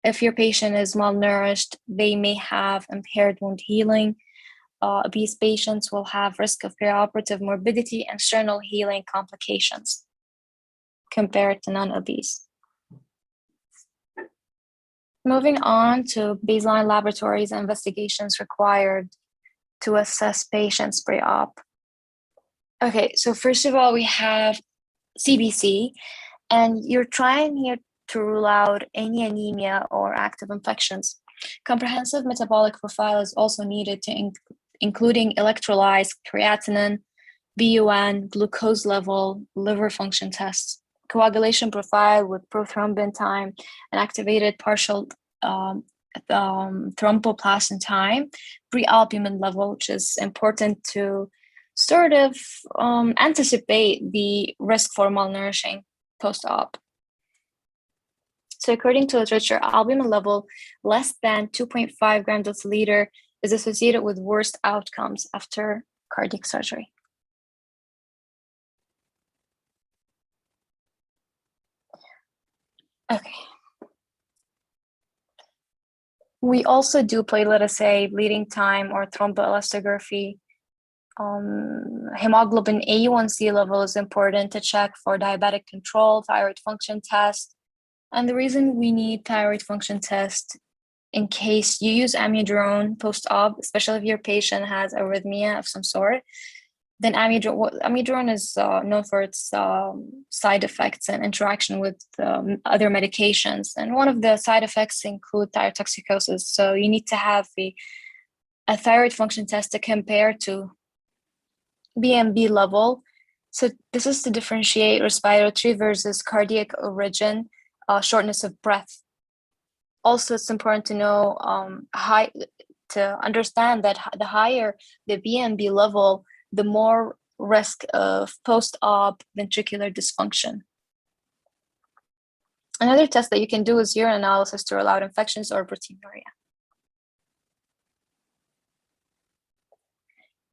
If your patient is malnourished, they may have impaired wound healing. Obese patients will have risk of perioperative morbidity and sternal healing complications compared to non-obese. Moving on to baseline laboratories and investigations required to assess patients pre-op. Okay, so first of all, we have CBC, and you're trying here to rule out any anemia or active infections. Comprehensive metabolic profile is also needed to including electrolytes, creatinine, BUN, glucose level, liver function tests, coagulation profile with prothrombin time and activated partial thromboplastin time, prealbumin level, which is important to sort of anticipate the risk for malnourishing post-op. So according to literature, albumin level less than 2.5 grams per deciliter is associated with worst outcomes after cardiac surgery. Okay. We also do platelet assay, bleeding time, or thromboelastography. Hemoglobin A1C level is important to check for diabetic control, thyroid function test. And the reason we need thyroid function test in case you use amiodarone post-op, especially if your patient has arrhythmia of some sort, then amiodarone is known for its side effects and interaction with other medications. And one of the side effects include thyrotoxicosis. So you need to have a thyroid function test to compare to BMB level. So this is to differentiate respiratory versus cardiac origin, shortness of breath. Also, it's important to know to understand that the higher the BMB level, the more risk of post-op ventricular dysfunction. Another test that you can do is urine analysis to rule out infections or proteinuria.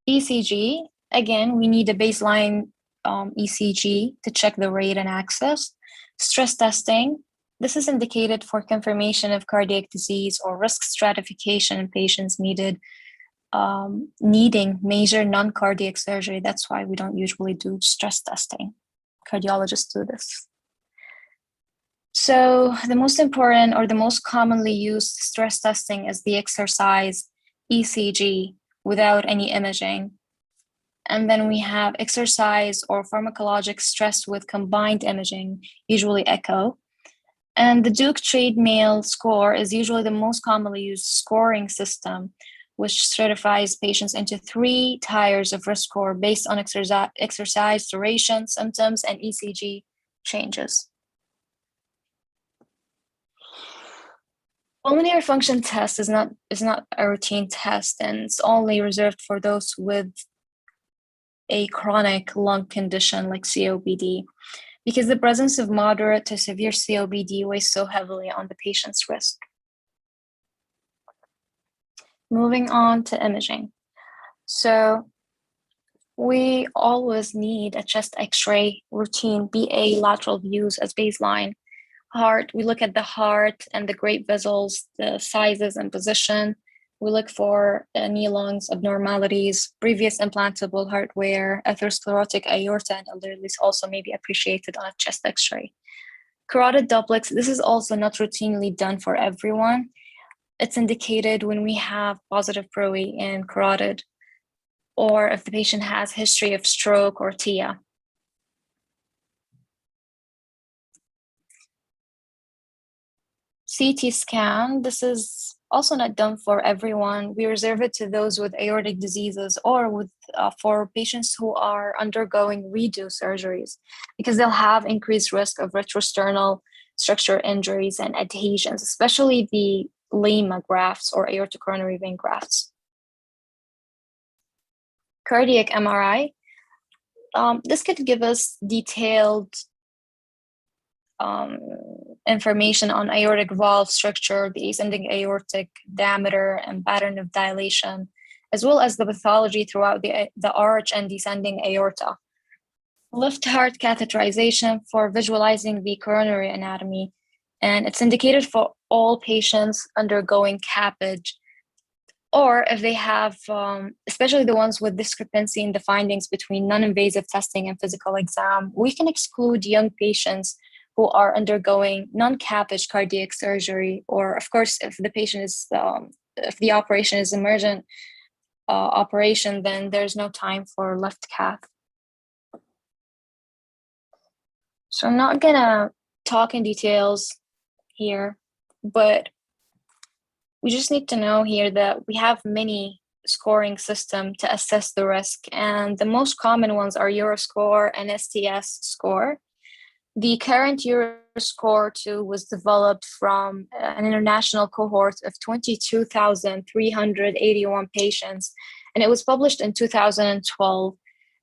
ECG, again, we need a baseline ECG to check the rate and access. Stress testing, this is indicated for confirmation of cardiac disease or risk stratification in patients needing major non-cardiac surgery. That's why we don't usually do stress testing. Cardiologists do this. So the most important or the most commonly used stress testing is the exercise ECG without any imaging. And then we have exercise or pharmacologic stress with combined imaging, usually echo. And the Duke Trade-Mail score is usually the most commonly used scoring system, which stratifies patients into 3 tiers of risk score based on exercise duration, symptoms, and ECG changes. Pulmonary function test is not a routine test, and it's only reserved for those with a chronic lung condition like COPD, because the presence of moderate to severe COPD weighs so heavily on the patient's risk. Moving on to imaging. So we always need a chest X-ray routine, BA lateral views as baseline. Heart, we look at the heart and the great vessels, the sizes and position. We look for knee lungs abnormalities, previous implantable hardware, atherosclerotic aorta, and elderly also may be appreciated on a chest X-ray. Carotid duplex, this is also not routinely done for everyone. It's indicated when we have positive PROE in carotid, or if the patient has history of stroke or TIA. CT scan, this is also not done for everyone. We reserve it to those with aortic diseases or with for patients who are undergoing redo surgeries, because they'll have increased risk of retrosternal structure injuries and adhesions, especially the Lima grafts or aortocoronary vein grafts. Cardiac MRI, this could give us detailed information on aortic valve structure, the ascending aortic diameter and pattern of dilation, as well as the pathology throughout the arch and descending aorta. Left heart catheterization for visualizing the coronary anatomy, and it's indicated for all patients undergoing CAPG, or if they have, especially the ones with discrepancy in the findings between non-invasive testing and physical exam, we can exclude young patients who are undergoing non-CAPG cardiac surgery, or of course, if the patient is, if the operation is emergent operation, then there's no time for left cath. So I'm not gonna talk in details here, but we just need to know here that we have many scoring systems to assess the risk, and the most common ones are Euroscore and STS score. The current Euroscore 2 was developed from an international cohort of 22,381 patients, and it was published in 2012.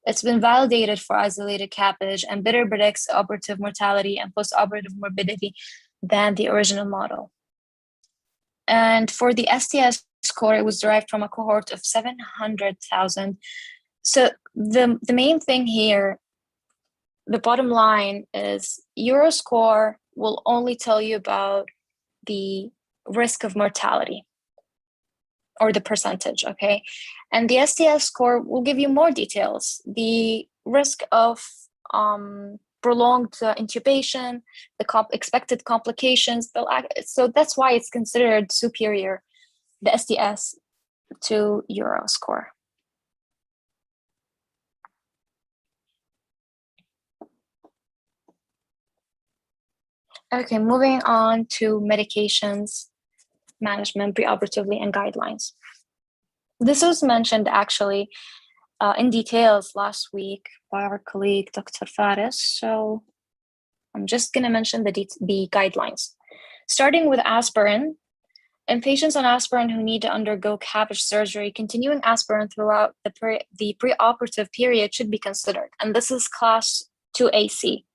It's been validated for isolated CAPG and better predicts operative mortality and postoperative morbidity than the original model. And for the STS score, it was derived from a cohort of 700,000. So the main thing here, the bottom line is Euroscore will only tell you about the risk of mortality or the percentage, okay? And the STS score will give you more details, the risk of prolonged intubation, the expected complications. So that's why it's considered superior, the STS, to Euroscore. Okay, moving on to medications management preoperatively and guidelines. This was mentioned actually in details last week by our colleague, Dr. Faris. So I'm just gonna mention the guidelines. Starting with aspirin, in patients on aspirin who need to undergo CABG surgery, continuing aspirin throughout the preoperative period should be considered, and this is class 2AC.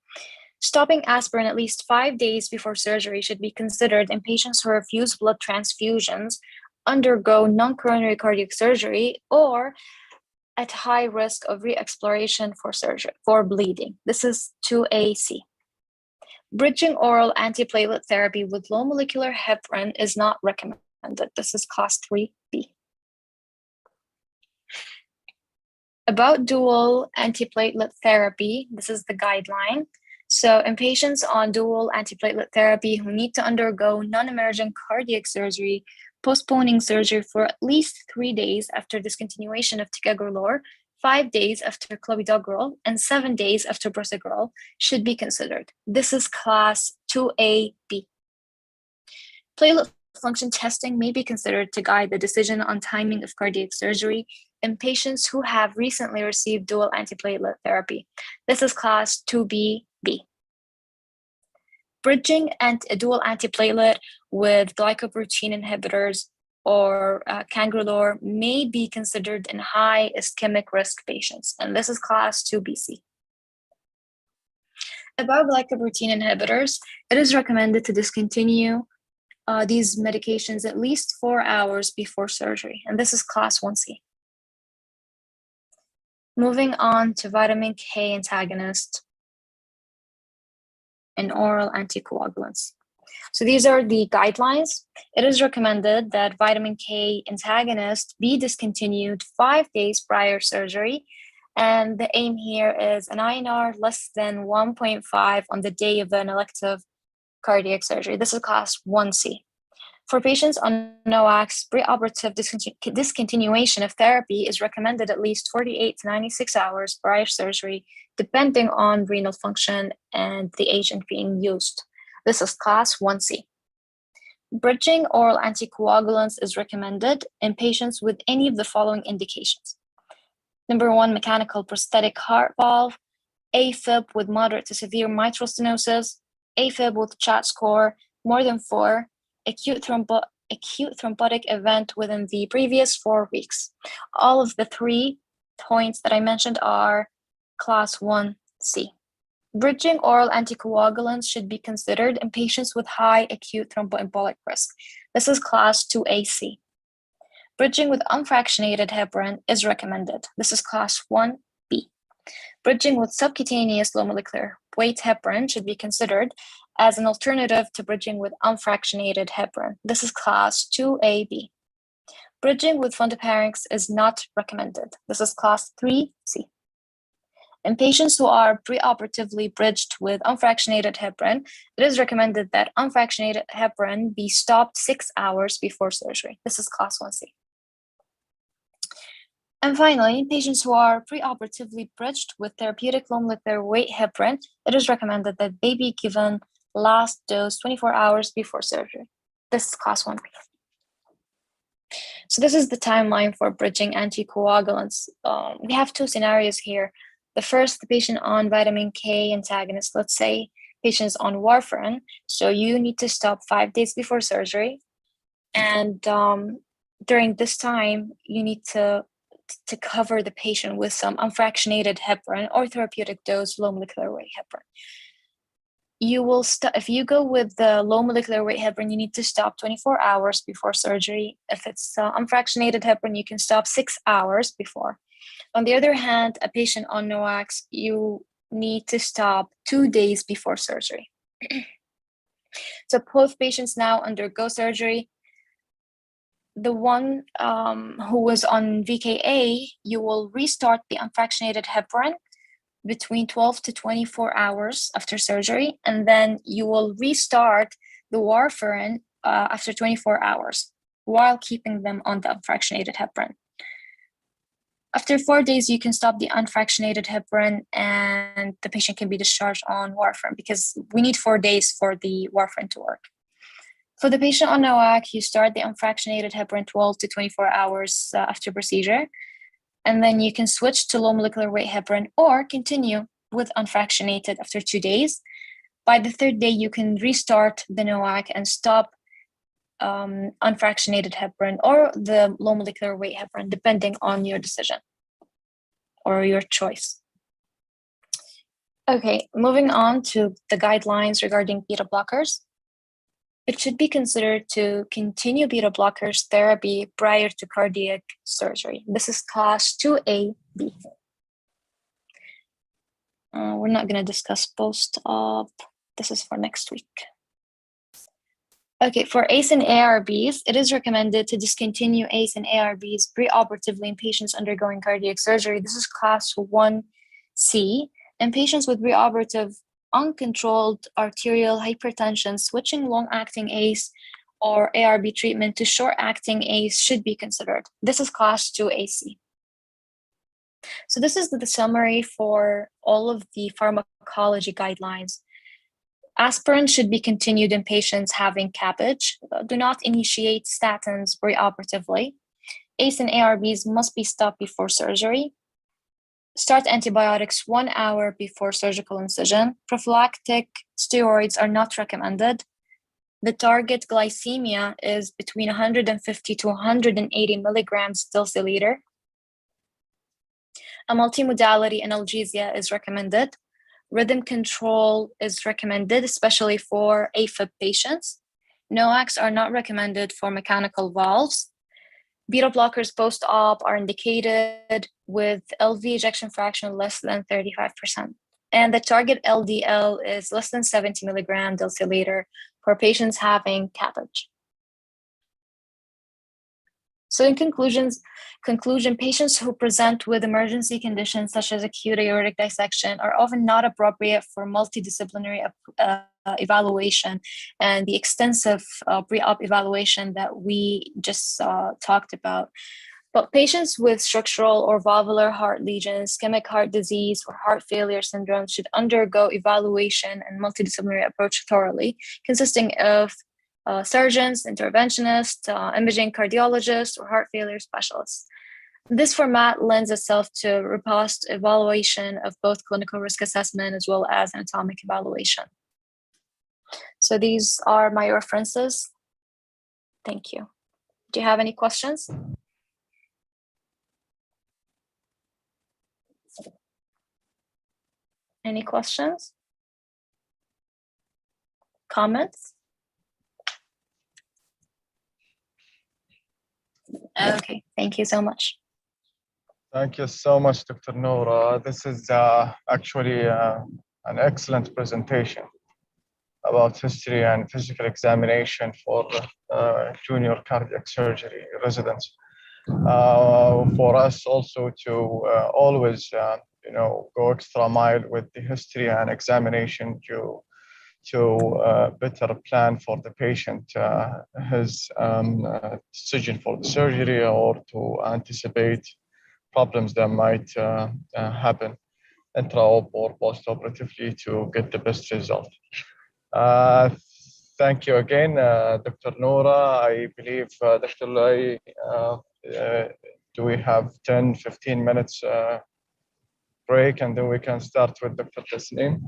Stopping aspirin at least 5 days before surgery should be considered in patients who refuse blood transfusions, undergo non-coronary cardiac surgery, or at high risk of re-exploration for bleeding. This is 2AC. Bridging oral antiplatelet therapy with low molecular heparin is not recommended. This is class 3B. About dual antiplatelet therapy, this is the guideline. So in patients on dual antiplatelet therapy who need to undergo non-emergent cardiac surgery, postponing surgery for at least 3 days after discontinuation of ticagrelor, 5 days after clopidogrel, and 7 days after prasugrel should be considered. This is class 2AB. Platelet function testing may be considered to guide the decision on timing of cardiac surgery in patients who have recently received dual antiplatelet therapy. This is class 2B. Bridging a dual antiplatelet with glycoprotein inhibitors or cangrelor may be considered in high ischemic risk patients, and this is class 2BC. About glycoprotein inhibitors, it is recommended to discontinue these medications at least 4 hours before surgery, and this is class 1C. Moving on to vitamin K antagonist and oral anticoagulants. So these are the guidelines. It is recommended that vitamin K antagonist be discontinued 5 days prior surgery. And the aim here is an INR less than 1.5 on the day of an elective cardiac surgery. This is class 1C. For patients on NOACs, preoperative discontinuation of therapy is recommended at least 48 to 96 hours prior surgery, depending on renal function and the agent being used. This is class 1C. Bridging oral anticoagulants is recommended in patients with any of the following indications. Number 1, mechanical prosthetic heart valve, AFib with moderate to severe mitral stenosis, AFib with CHAT score more than 4, acute thrombotic event within the previous 4 weeks. All of the 3 points that I mentioned are class 1C. Bridging oral anticoagulants should be considered in patients with high acute thromboembolic risk. This is class 2AC. Bridging with unfractionated heparin is recommended. This is class 1B. Bridging with subcutaneous low molecular weight heparin should be considered as an alternative to bridging with unfractionated heparin. This is class 2AB. Bridging with fondaparinux is not recommended. This is class 3C. In patients who are preoperatively bridged with unfractionated heparin, it is recommended that unfractionated heparin be stopped 6 hours before surgery. This is class 1C. And finally, in patients who are preoperatively bridged with therapeutic low molecular weight heparin, it is recommended that they be given last dose 24 hours before surgery. This is class 1B. So this is the timeline for bridging anticoagulants. We have 2 scenarios here. The first, the patient on vitamin K antagonist, let's say patients on warfarin. So you need to stop 5 days before surgery. And during this time, you need to cover the patient with some unfractionated heparin or therapeutic dose low molecular weight heparin. You will if you go with the low molecular weight heparin, you need to stop 24 hours before surgery. If it's unfractionated heparin, you can stop 6 hours before. On the other hand, a patient on NOACs, you need to stop 2 days before surgery. So both patients now undergo surgery. The one who was on VKA, you will restart the unfractionated heparin between 12 to 24 hours after surgery, and then you will restart the warfarin after 24 hours while keeping them on the unfractionated heparin. After 4 days, you can stop the unfractionated heparin and the patient can be discharged on warfarin because we need 4 days for the warfarin to work. For the patient on NOAC, you start the unfractionated heparin 12 to 24 hours after procedure, and then you can switch to low molecular weight heparin or continue with unfractionated after 2 days. By the 3rd day, you can restart the NOAC and stop unfractionated heparin or the low molecular weight heparin, depending on your decision or your choice. Okay, moving on to the guidelines regarding beta blockers. It should be considered to continue beta blockers therapy prior to cardiac surgery. This is class 2AB. We're not going to discuss post-op. This is for next week. Okay, for ACE and ARBs, it is recommended to discontinue ACE and ARBs preoperatively in patients undergoing cardiac surgery. This is class 1C. In patients with preoperative uncontrolled arterial hypertension, switching long-acting ACE or ARB treatment to short-acting ACE should be considered. This is class 2AC. So this is the summary for all of the pharmacology guidelines. Aspirin should be continued in patients having CABG. Do not initiate statins preoperatively. ACE and ARBs must be stopped before surgery. Start antibiotics 1 hour before surgical incision. Prophylactic steroids are not recommended. The target glycemia is between 150 to 180 milligrams deciliter. A multimodality analgesia is recommended. Rhythm control is recommended, especially for AFib patients. NOACs are not recommended for mechanical valves. Beta blockers post-op are indicated with LV ejection fraction less than 35%. And the target LDL is less than 70 milligram deciliter for patients having CABG. So in conclusion, patients who present with emergency conditions such as acute aortic dissection are often not appropriate for multidisciplinary evaluation and the extensive pre-op evaluation that we just talked about. But patients with structural or valvular heart lesions, ischemic heart disease, or heart failure syndrome should undergo evaluation and multidisciplinary approach thoroughly, consisting of surgeons, interventionists, imaging cardiologists, or heart failure specialists. This format lends itself to robust evaluation of both clinical risk assessment as well as anatomic evaluation. So these are my references. Thank you. Do you have any questions? Any questions? Comments? Okay, thank you so much. Thank you so much, Dr. Noura. This is actually an excellent presentation about history and physical examination for junior cardiac surgery residents. For us also to always, go extra mile with the history and examination to better plan for the patient his decision for the surgery or to anticipate problems that might happen intra-op or post-operatively to get the best result. Thank you again, Dr. Noura. I believe, Dr. Lai, do we have 10, 15 minutes break and then we can start with Dr. Tasneem?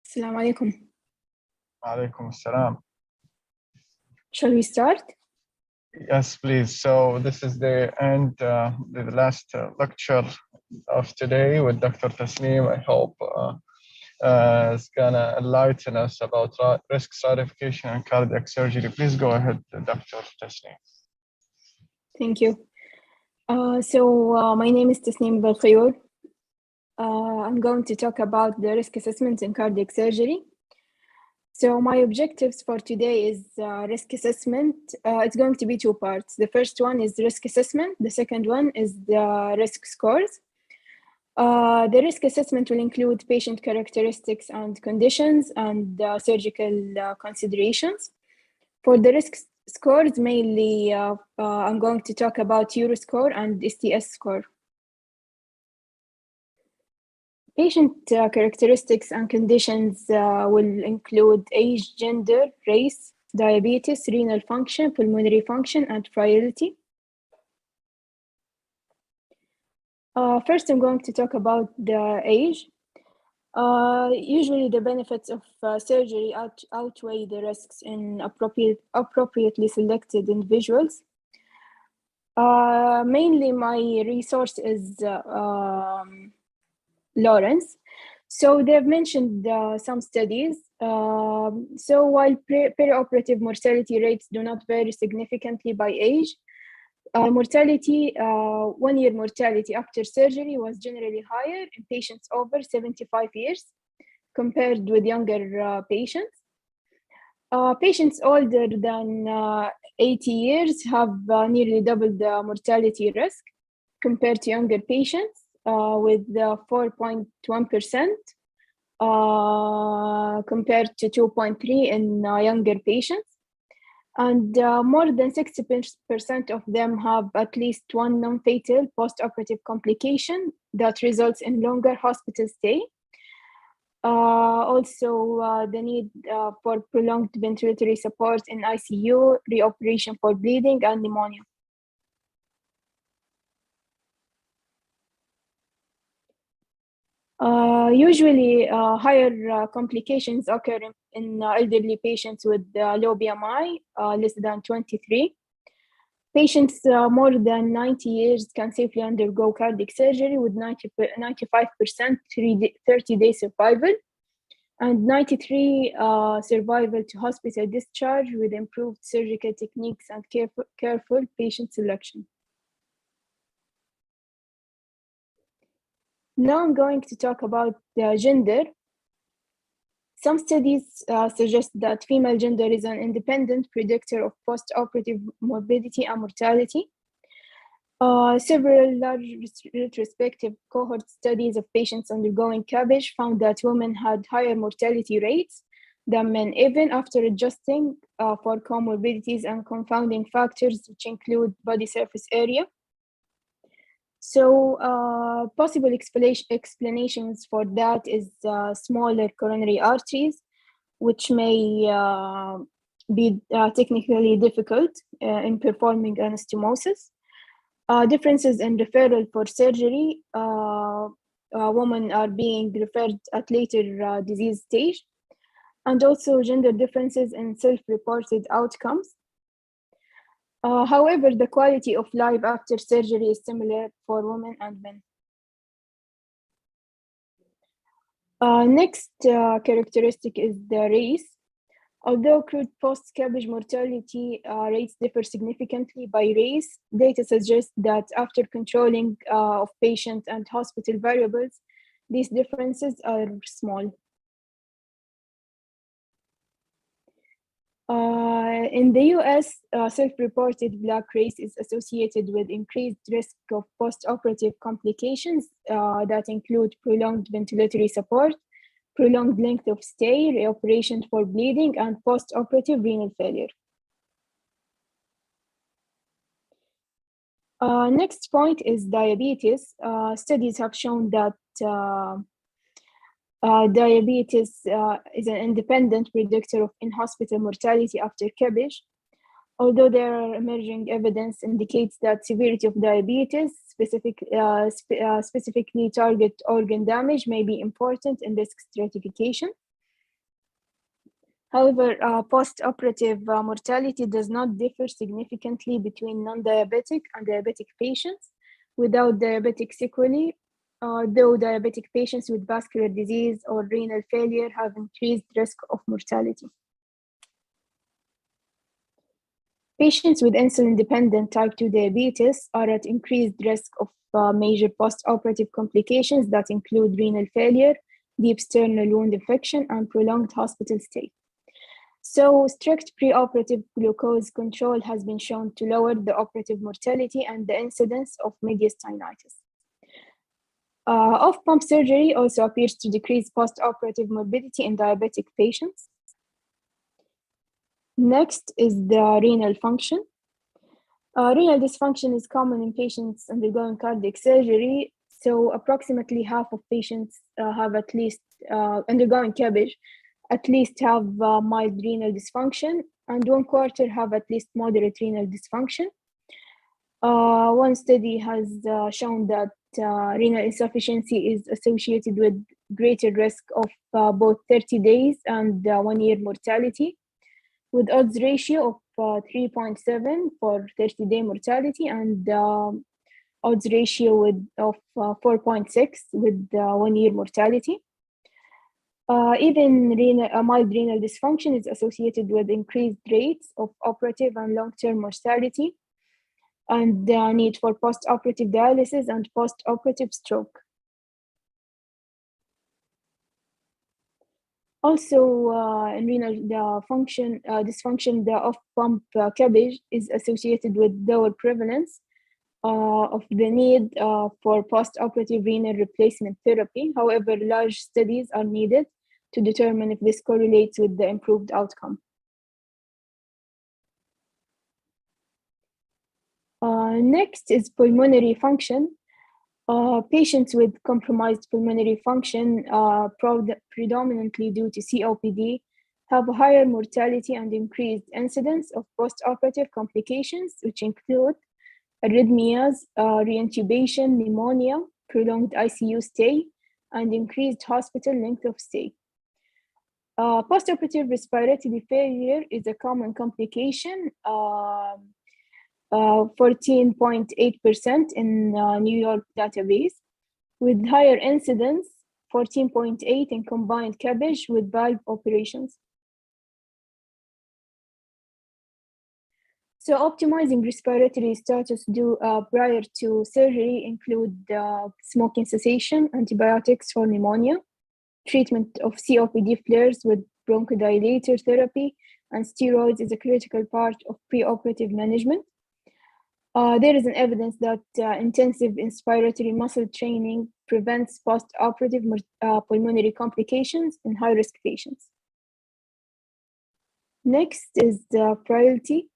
Assalamu alaikum. Alaikum assalam. Shall we start? Yes, please. So this is the end, the last lecture of today with Dr. Tasneem. I hope it's gonna enlighten us about risk stratification and cardiac surgery. Please go ahead, Dr. Tasneem. Thank you. My name is Tasneem Balkhayour. I'm going to talk about the risk assessment in cardiac surgery. So my objectives for today is risk assessment. It's going to be two parts. The first one is risk assessment. The second one is the risk scores. The risk assessment will include patient characteristics and conditions and surgical considerations. For the risk scores, mainly I'm going to talk about Euroscore and STS score. Patient characteristics and conditions will include age, gender, race, diabetes, renal function, pulmonary function, and priority. First, I'm going to talk about the age. Usually, the benefits of surgery outweigh the risks in appropriately selected individuals. Mainly, my resource is Lawrence. So they've mentioned some studies. So while perioperative mortality rates do not vary significantly by age, mortality, 1 year mortality after surgery was generally higher in patients over 75 years compared with younger patients. Patients older than 80 years have nearly double the mortality risk compared to younger patients, with 4.1% compared to 2.3% in younger patients. And more than 60% of them have at least one non-fatal post-operative complication that results in longer hospital stay. Also, the need for prolonged ventilatory support in ICU, reoperation for bleeding, and pneumonia. Usually, higher complications occur in elderly patients with low BMI, less than 23. Patients more than 90 years can safely undergo cardiac surgery with 95% 30-day survival and 93% survival to hospital discharge with improved surgical techniques and careful patient selection. Now I'm going to talk about the gender. Some studies suggest that female gender is an independent predictor of post-operative morbidity and mortality. Several large retrospective cohort studies of patients undergoing CABG found that women had higher mortality rates than men, even after adjusting for comorbidities and confounding factors, which include body surface area. So possible explanations for that is smaller coronary arteries, which may be technically difficult in performing anastomosis. Differences in referral for surgery. Women are being referred at later disease stage. And also gender differences in self-reported outcomes. However, the quality of life after surgery is similar for women and men. Next characteristic is the race. Although crude post-CABG mortality rates differ significantly by race, data suggests that after controlling of patient and hospital variables, these differences are small. In the US, self-reported Black race is associated with increased risk of post-operative complications that include prolonged ventilatory support, prolonged length of stay, reoperation for bleeding, and post-operative renal failure. Next point is diabetes. Studies have shown that diabetes is an independent predictor of in-hospital mortality after CABG. Although there are emerging evidence indicates that severity of diabetes, specifically target organ damage, may be important in risk stratification. However, post-operative mortality does not differ significantly between non-diabetic and diabetic patients without diabetic sequelae, though diabetic patients with vascular disease or renal failure have increased risk of mortality. Patients with insulin-dependent type 2 diabetes are at increased risk of major post-operative complications that include renal failure, deep sternal wound infection, and prolonged hospital stay. So strict preoperative glucose control has been shown to lower the operative mortality and the incidence of mediastinitis. Off-pump surgery also appears to decrease post-operative morbidity in diabetic patients. Next is the renal function. Renal dysfunction is common in patients undergoing cardiac surgery. So approximately half of patients have at least undergoing CABG, at least have mild renal dysfunction, and 1/4 have at least moderate renal dysfunction. One study has shown that renal insufficiency is associated with greater risk of both 30 days and 1 year mortality, with odds ratio of 3.7 for 30-day mortality and odds ratio of 4.6 with 1 year mortality. Even mild renal dysfunction is associated with increased rates of operative and long-term mortality and the need for post-operative dialysis and post-operative stroke. Also, in renal dysfunction, the off-pump CABG is associated with lower prevalence of the need for post-operative renal replacement therapy. However, large studies are needed to determine if this correlates with the improved outcome. Next is pulmonary function. Patients with compromised pulmonary function, predominantly due to COPD, have a higher mortality and increased incidence of post-operative complications, which include arrhythmias, reintubation, pneumonia, prolonged ICU stay, and increased hospital length of stay. Post-operative respiratory failure is a common complication, 14.8% in New York database, with higher incidence, 14.8 in combined CABG with valve operations. So optimizing respiratory status prior to surgery include smoking cessation, antibiotics for pneumonia, treatment of COPD flares with bronchodilator therapy, and steroids is a critical part of preoperative management. There is an evidence that intensive inspiratory muscle training prevents post-operative pulmonary complications in high-risk patients. Next is frailty.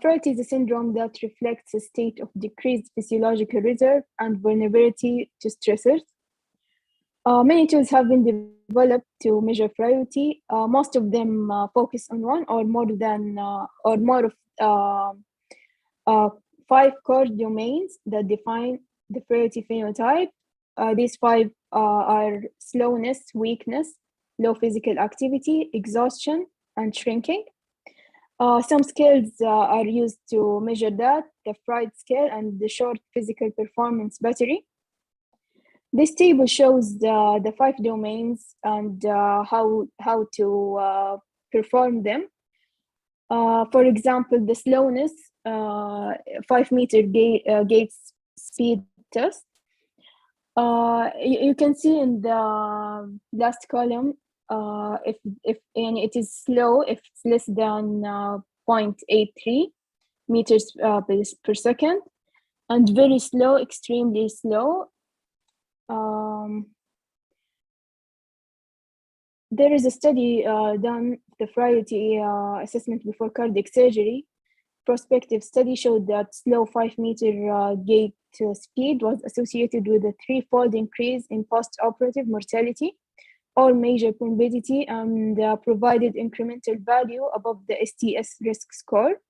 Frailty is a syndrome that reflects a state of decreased physiological reserve and vulnerability to stressors. Many tools have been developed to measure frailty. Most of them focus on one or more of 5 core domains that define the frailty phenotype. These 5 are slowness, weakness, low physical activity, exhaustion, and shrinking. Some scales are used to measure that, the Fried scale and the short physical performance battery. This table shows the 5 domains and how to perform them. For example, the slowness, 5-meter gait speed test. You can see in the last column, if it is slow, if it's less than 0.83 meters per second, and very slow, extremely slow. There is a study done, the frailty assessment before cardiac surgery. Prospective study showed that slow 5-meter gait speed was associated with a 3-fold increase in post-operative mortality or major morbidity and provided incremental value above the STS risk score.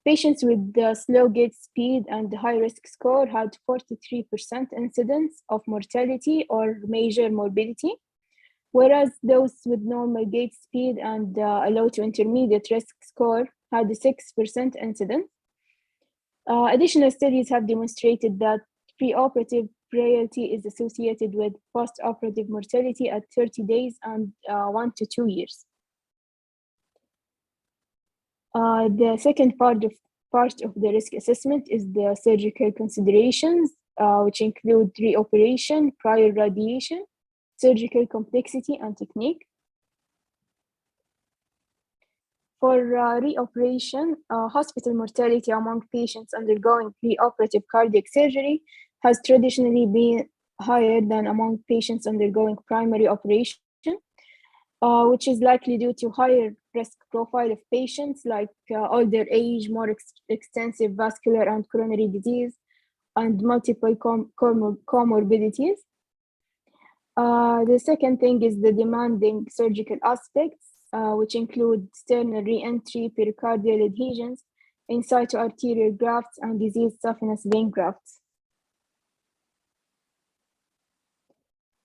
Patients with the slow gait speed and the high risk score had 43% incidence of mortality or major morbidity, whereas those with normal gait speed and a low to intermediate risk score had a 6% incidence. Additional studies have demonstrated that preoperative frailty is associated with post-operative mortality at 30 days and 1 to 2 years. The second part of the risk assessment is the surgical considerations, which include reoperation, prior radiation, surgical complexity, and technique. For reoperation, hospital mortality among patients undergoing preoperative cardiac surgery has traditionally been higher than among patients undergoing primary operation, which is likely due to higher risk profile of patients like older age, more extensive vascular and coronary disease, and multiple comorbidities. The second thing is the demanding surgical aspects, which include sternal re-entry, pericardial adhesions, in situ arterial grafts, and diseased saphenous vein grafts.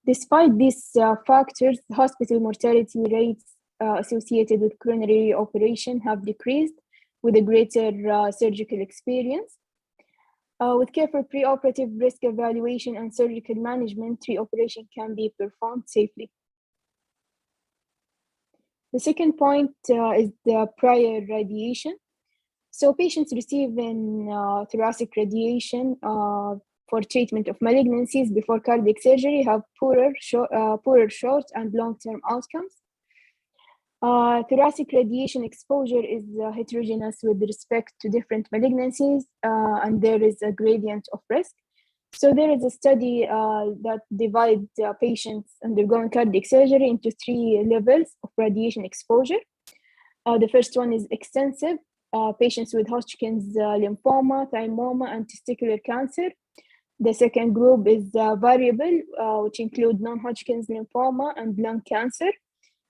Despite these factors, hospital mortality rates associated with coronary operation have decreased with a greater surgical experience. With careful preoperative risk evaluation and surgical management, reoperation can be performed safely. The second point is the prior radiation. So patients receiving thoracic radiation for treatment of malignancies before cardiac surgery have poorer short and long-term outcomes. Thoracic radiation exposure is heterogeneous with respect to different malignancies, and there is a gradient of risk. So there is a study that divides patients undergoing cardiac surgery into 3 levels of radiation exposure. The first one is extensive, patients with Hodgkin's lymphoma, thymoma, and testicular cancer. The second group is variable, which include non-Hodgkin's lymphoma and lung cancer,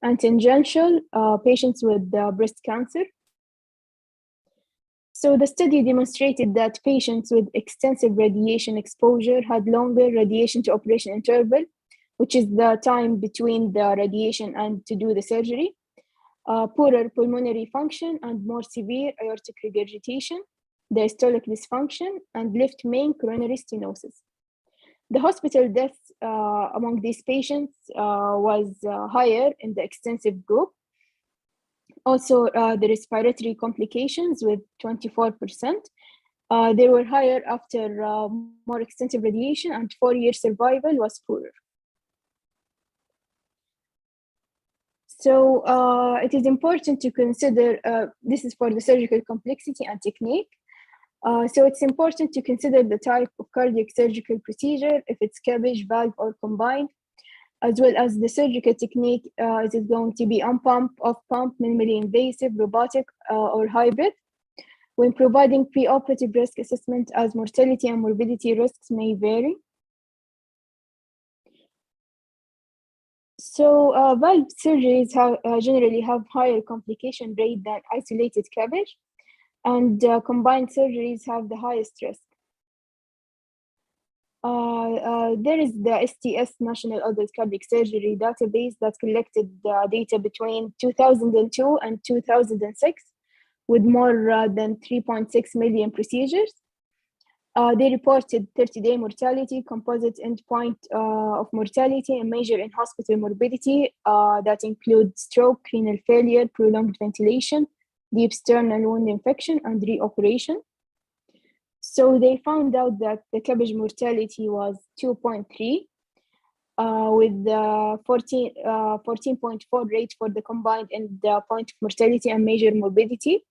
and tangential, patients with breast cancer. So the study demonstrated that patients with extensive radiation exposure had longer radiation to operation interval, which is the time between the radiation and to do the surgery, poorer pulmonary function, and more severe aortic regurgitation, diastolic dysfunction, and left main coronary stenosis. The hospital deaths among these patients was higher in the extensive group. Also, the respiratory complications with 24%. They were higher after more extensive radiation, and 4-year survival was poorer. So it is important to consider, this is for the surgical complexity and technique. So it's important to consider the type of cardiac surgical procedure, if it's CABG, valve, or combined, as well as the surgical technique. Is it going to be on-pump, off-pump, minimally invasive, robotic, or hybrid? When providing preoperative risk assessment, as mortality and morbidity risks may vary. So valve surgeries generally have higher complication rate than isolated CABG, and combined surgeries have the highest risk. There is the STS National Adult Cardiac Surgery database that collected data between 2002 and 2006 with more than 3.6 million procedures. They reported 30-day mortality, composite endpoint of mortality, and measure in hospital morbidity that include stroke, renal failure, prolonged ventilation, deep sternal wound infection, and reoperation. So they found out that the CABG mortality was 2.3 with 14.4 rate for the combined and the point of mortality and major morbidity.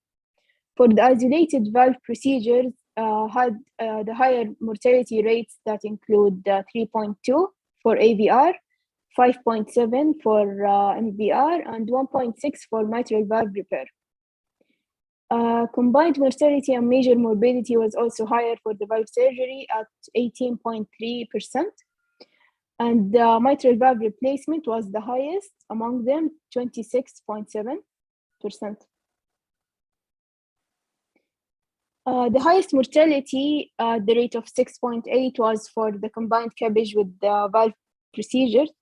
For the isolated valve procedures, had the higher mortality rates that include 3.2 for AVR, 5.7 for MVR, and 1.6 for mitral valve repair. Combined mortality and major morbidity was also higher for the valve surgery at 18.3%, and mitral valve replacement was the highest among them, 26.7%. The highest mortality, the rate of 6.8, was for the combined CABG with the valve procedures.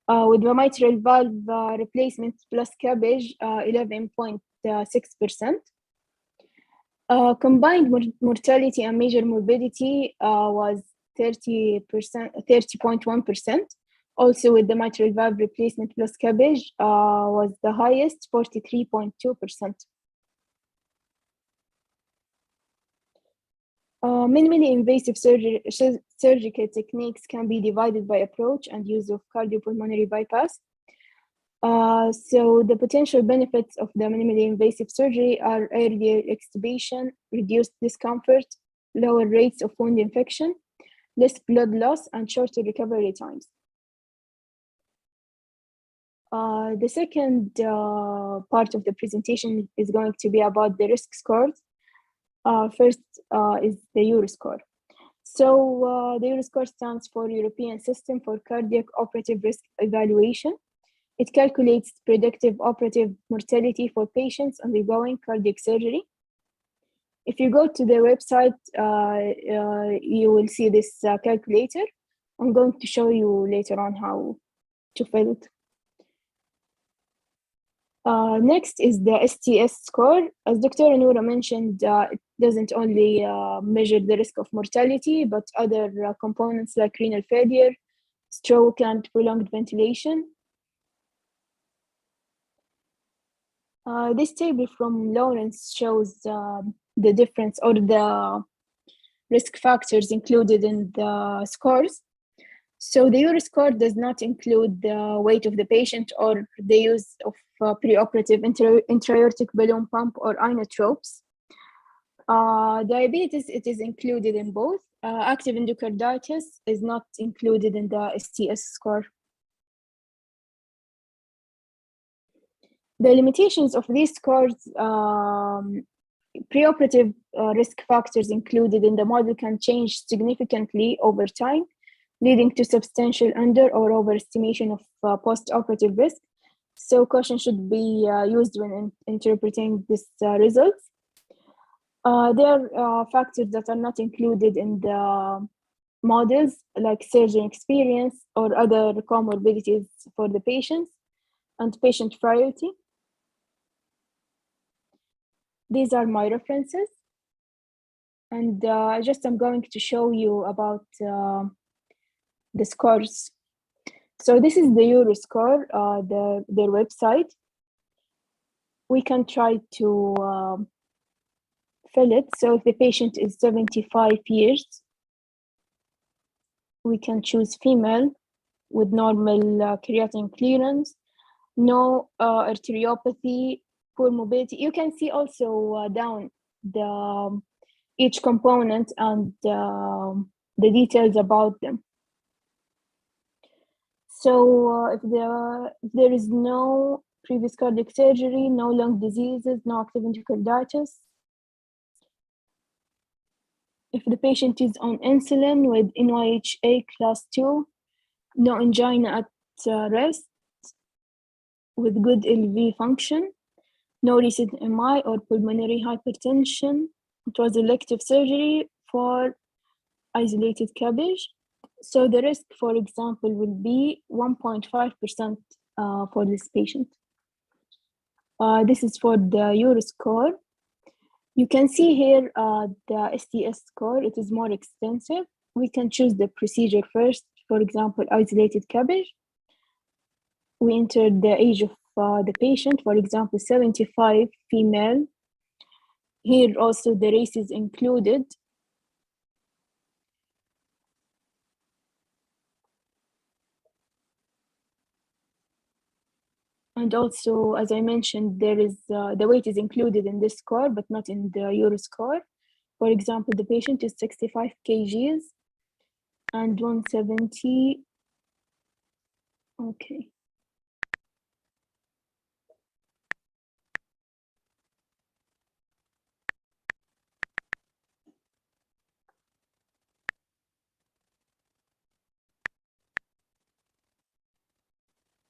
with the mitral valve replacement plus CABG, 11.6%. Combined mortality and major morbidity was 30.1%. Also with the mitral valve replacement plus CABG was the highest, 43.2%. Minimally invasive surgical techniques can be divided by approach and use of cardiopulmonary bypass. So the potential benefits of the minimally invasive surgery are earlier extubation, reduced discomfort, lower rates of wound infection, less blood loss, and shorter recovery times. The second part of the presentation is going to be about the risk scores. First is the EuroScore. So the EuroScore stands for European System for Cardiac Operative Risk Evaluation. It calculates predictive operative mortality for patients undergoing cardiac surgery. If you go to the website, you will see this calculator. I'm going to show you later on how to fill it. Next is the STS score. As Dr. Noura mentioned, it doesn't only measure the risk of mortality, but other components like renal failure, stroke, and prolonged ventilation. This table from Lawrence shows the difference or the risk factors included in the scores. So the EuroScore does not include the weight of the patient or the use of preoperative intra-aortic balloon pump or inotropes. Diabetes, it is included in both. Active endocarditis is not included in the STS score. The limitations of these scores, preoperative risk factors included in the model can change significantly over time, leading to substantial under or overestimation of post-operative risk. So caution should be used when interpreting these results. There are factors that are not included in the models, like surgeon experience or other comorbidities for the patients, and patient priority. These are my references. And I'm going to show you about the scores. So this is the EuroScore, their website. We can try to fill it. So if the patient is 75 years, we can choose female with normal creatinine clearance, no arteriopathy, poor mobility. You can see also down each component and the details about them. So if there is no previous cardiac surgery, no lung diseases, no active endocarditis, if the patient is on insulin with NYHA class 2, no angina at rest, with good LV function, no recent MI or pulmonary hypertension, it was elective surgery for isolated CABG. So the risk, for example, will be 1.5% for this patient. This is for the EuroScore. You can see here the STS score, it is more extensive. We can choose the procedure first, for example, isolated CABG. We enter the age of the patient, for example, 75, female. Here also the race is included. And also, as I mentioned, there is the weight is included in this score, but not in the EuroScore. For example, the patient is 65 kgs and 170. Okay.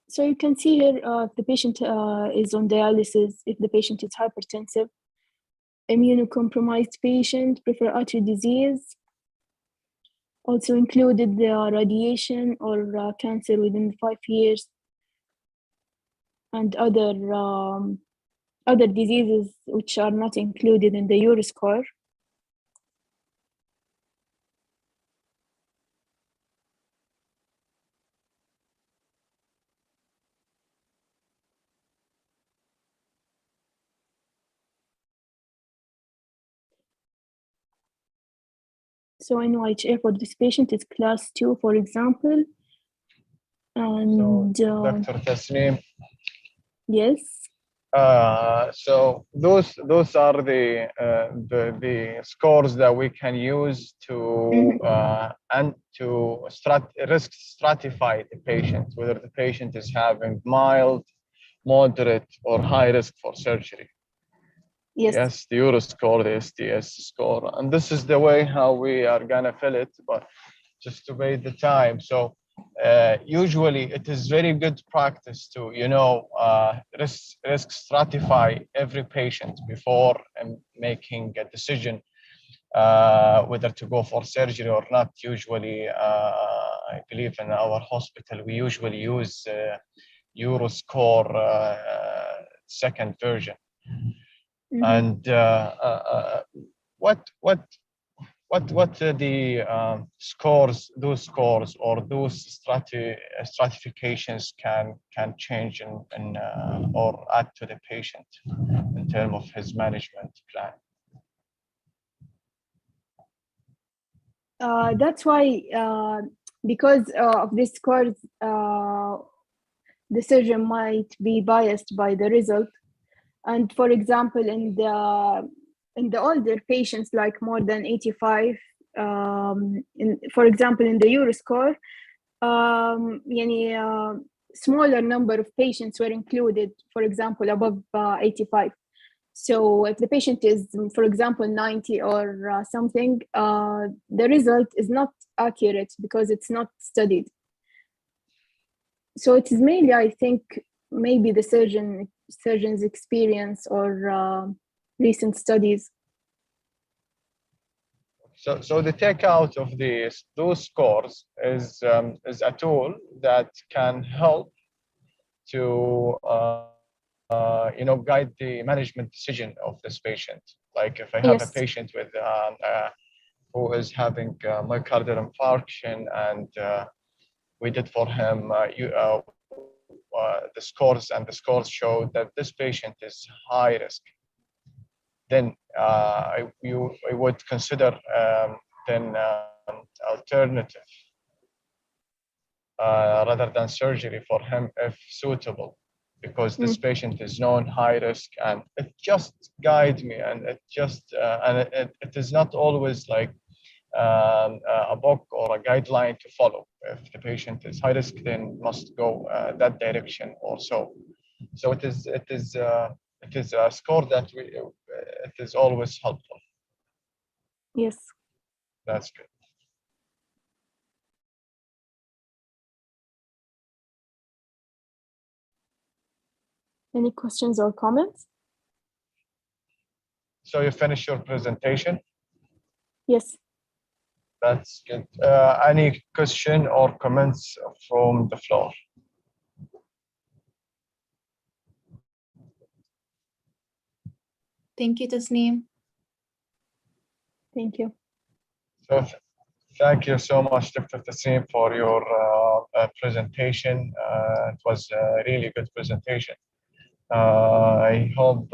So you can see here if the patient is on dialysis, if the patient is hypertensive, immunocompromised patient, peripheral artery disease, Also included the radiation or cancer within 5 years, and other diseases which are not included in the Euroscore. So NYHA for this patient is class 2, for example. And Dr. Tasneem, yes. So those are the scores that we can use to and to risk stratify the patient, whether the patient is having mild, moderate, or high risk for surgery. Yes, the Euroscore, the STS score, and this is the way how we are gonna fill it. But just to wait the time. So usually it is very good practice to, risk stratify every patient before making a decision whether to go for surgery or not. Usually, I believe in our hospital, we usually use Euroscore second version. And what the scores, those scores or those stratifications can change and or add to the patient in terms of his management plan? That's why, because of this scores, the surgeon might be biased by the result. And for example, in the older patients, like more than 85, for example, in the Euroscore, smaller number of patients were included, for example, above 85. So if the patient is, for example, 90 or something, the result is not accurate because it's not studied. So it is mainly, I think, maybe the surgeon's experience or recent studies. So the takeout of those scores is a tool that can help to guide the management decision of this patient. Like if I have a patient with who is having myocardial infarction, and we did for him the scores show that this patient is high risk, then I would consider alternative rather than surgery for him if suitable, because this patient is known high risk, and it just guides me, and it is not always like a book or a guideline to follow. If the patient is high risk, then must go that direction also. So it is a score that it is always helpful. Yes. That's good. Any questions or comments? So you finished your presentation? Yes. That's good. Any question or comments from the floor? Thank you, Tasneem. Thank you. So thank you so much, Dr. Tasneem, for your presentation. It was a really good presentation. I hope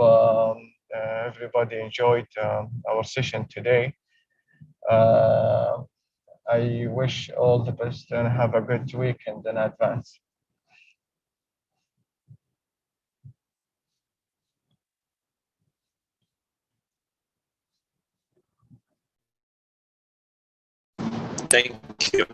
everybody enjoyed our session today. I wish all the best and have a good weekend in advance. Thank you.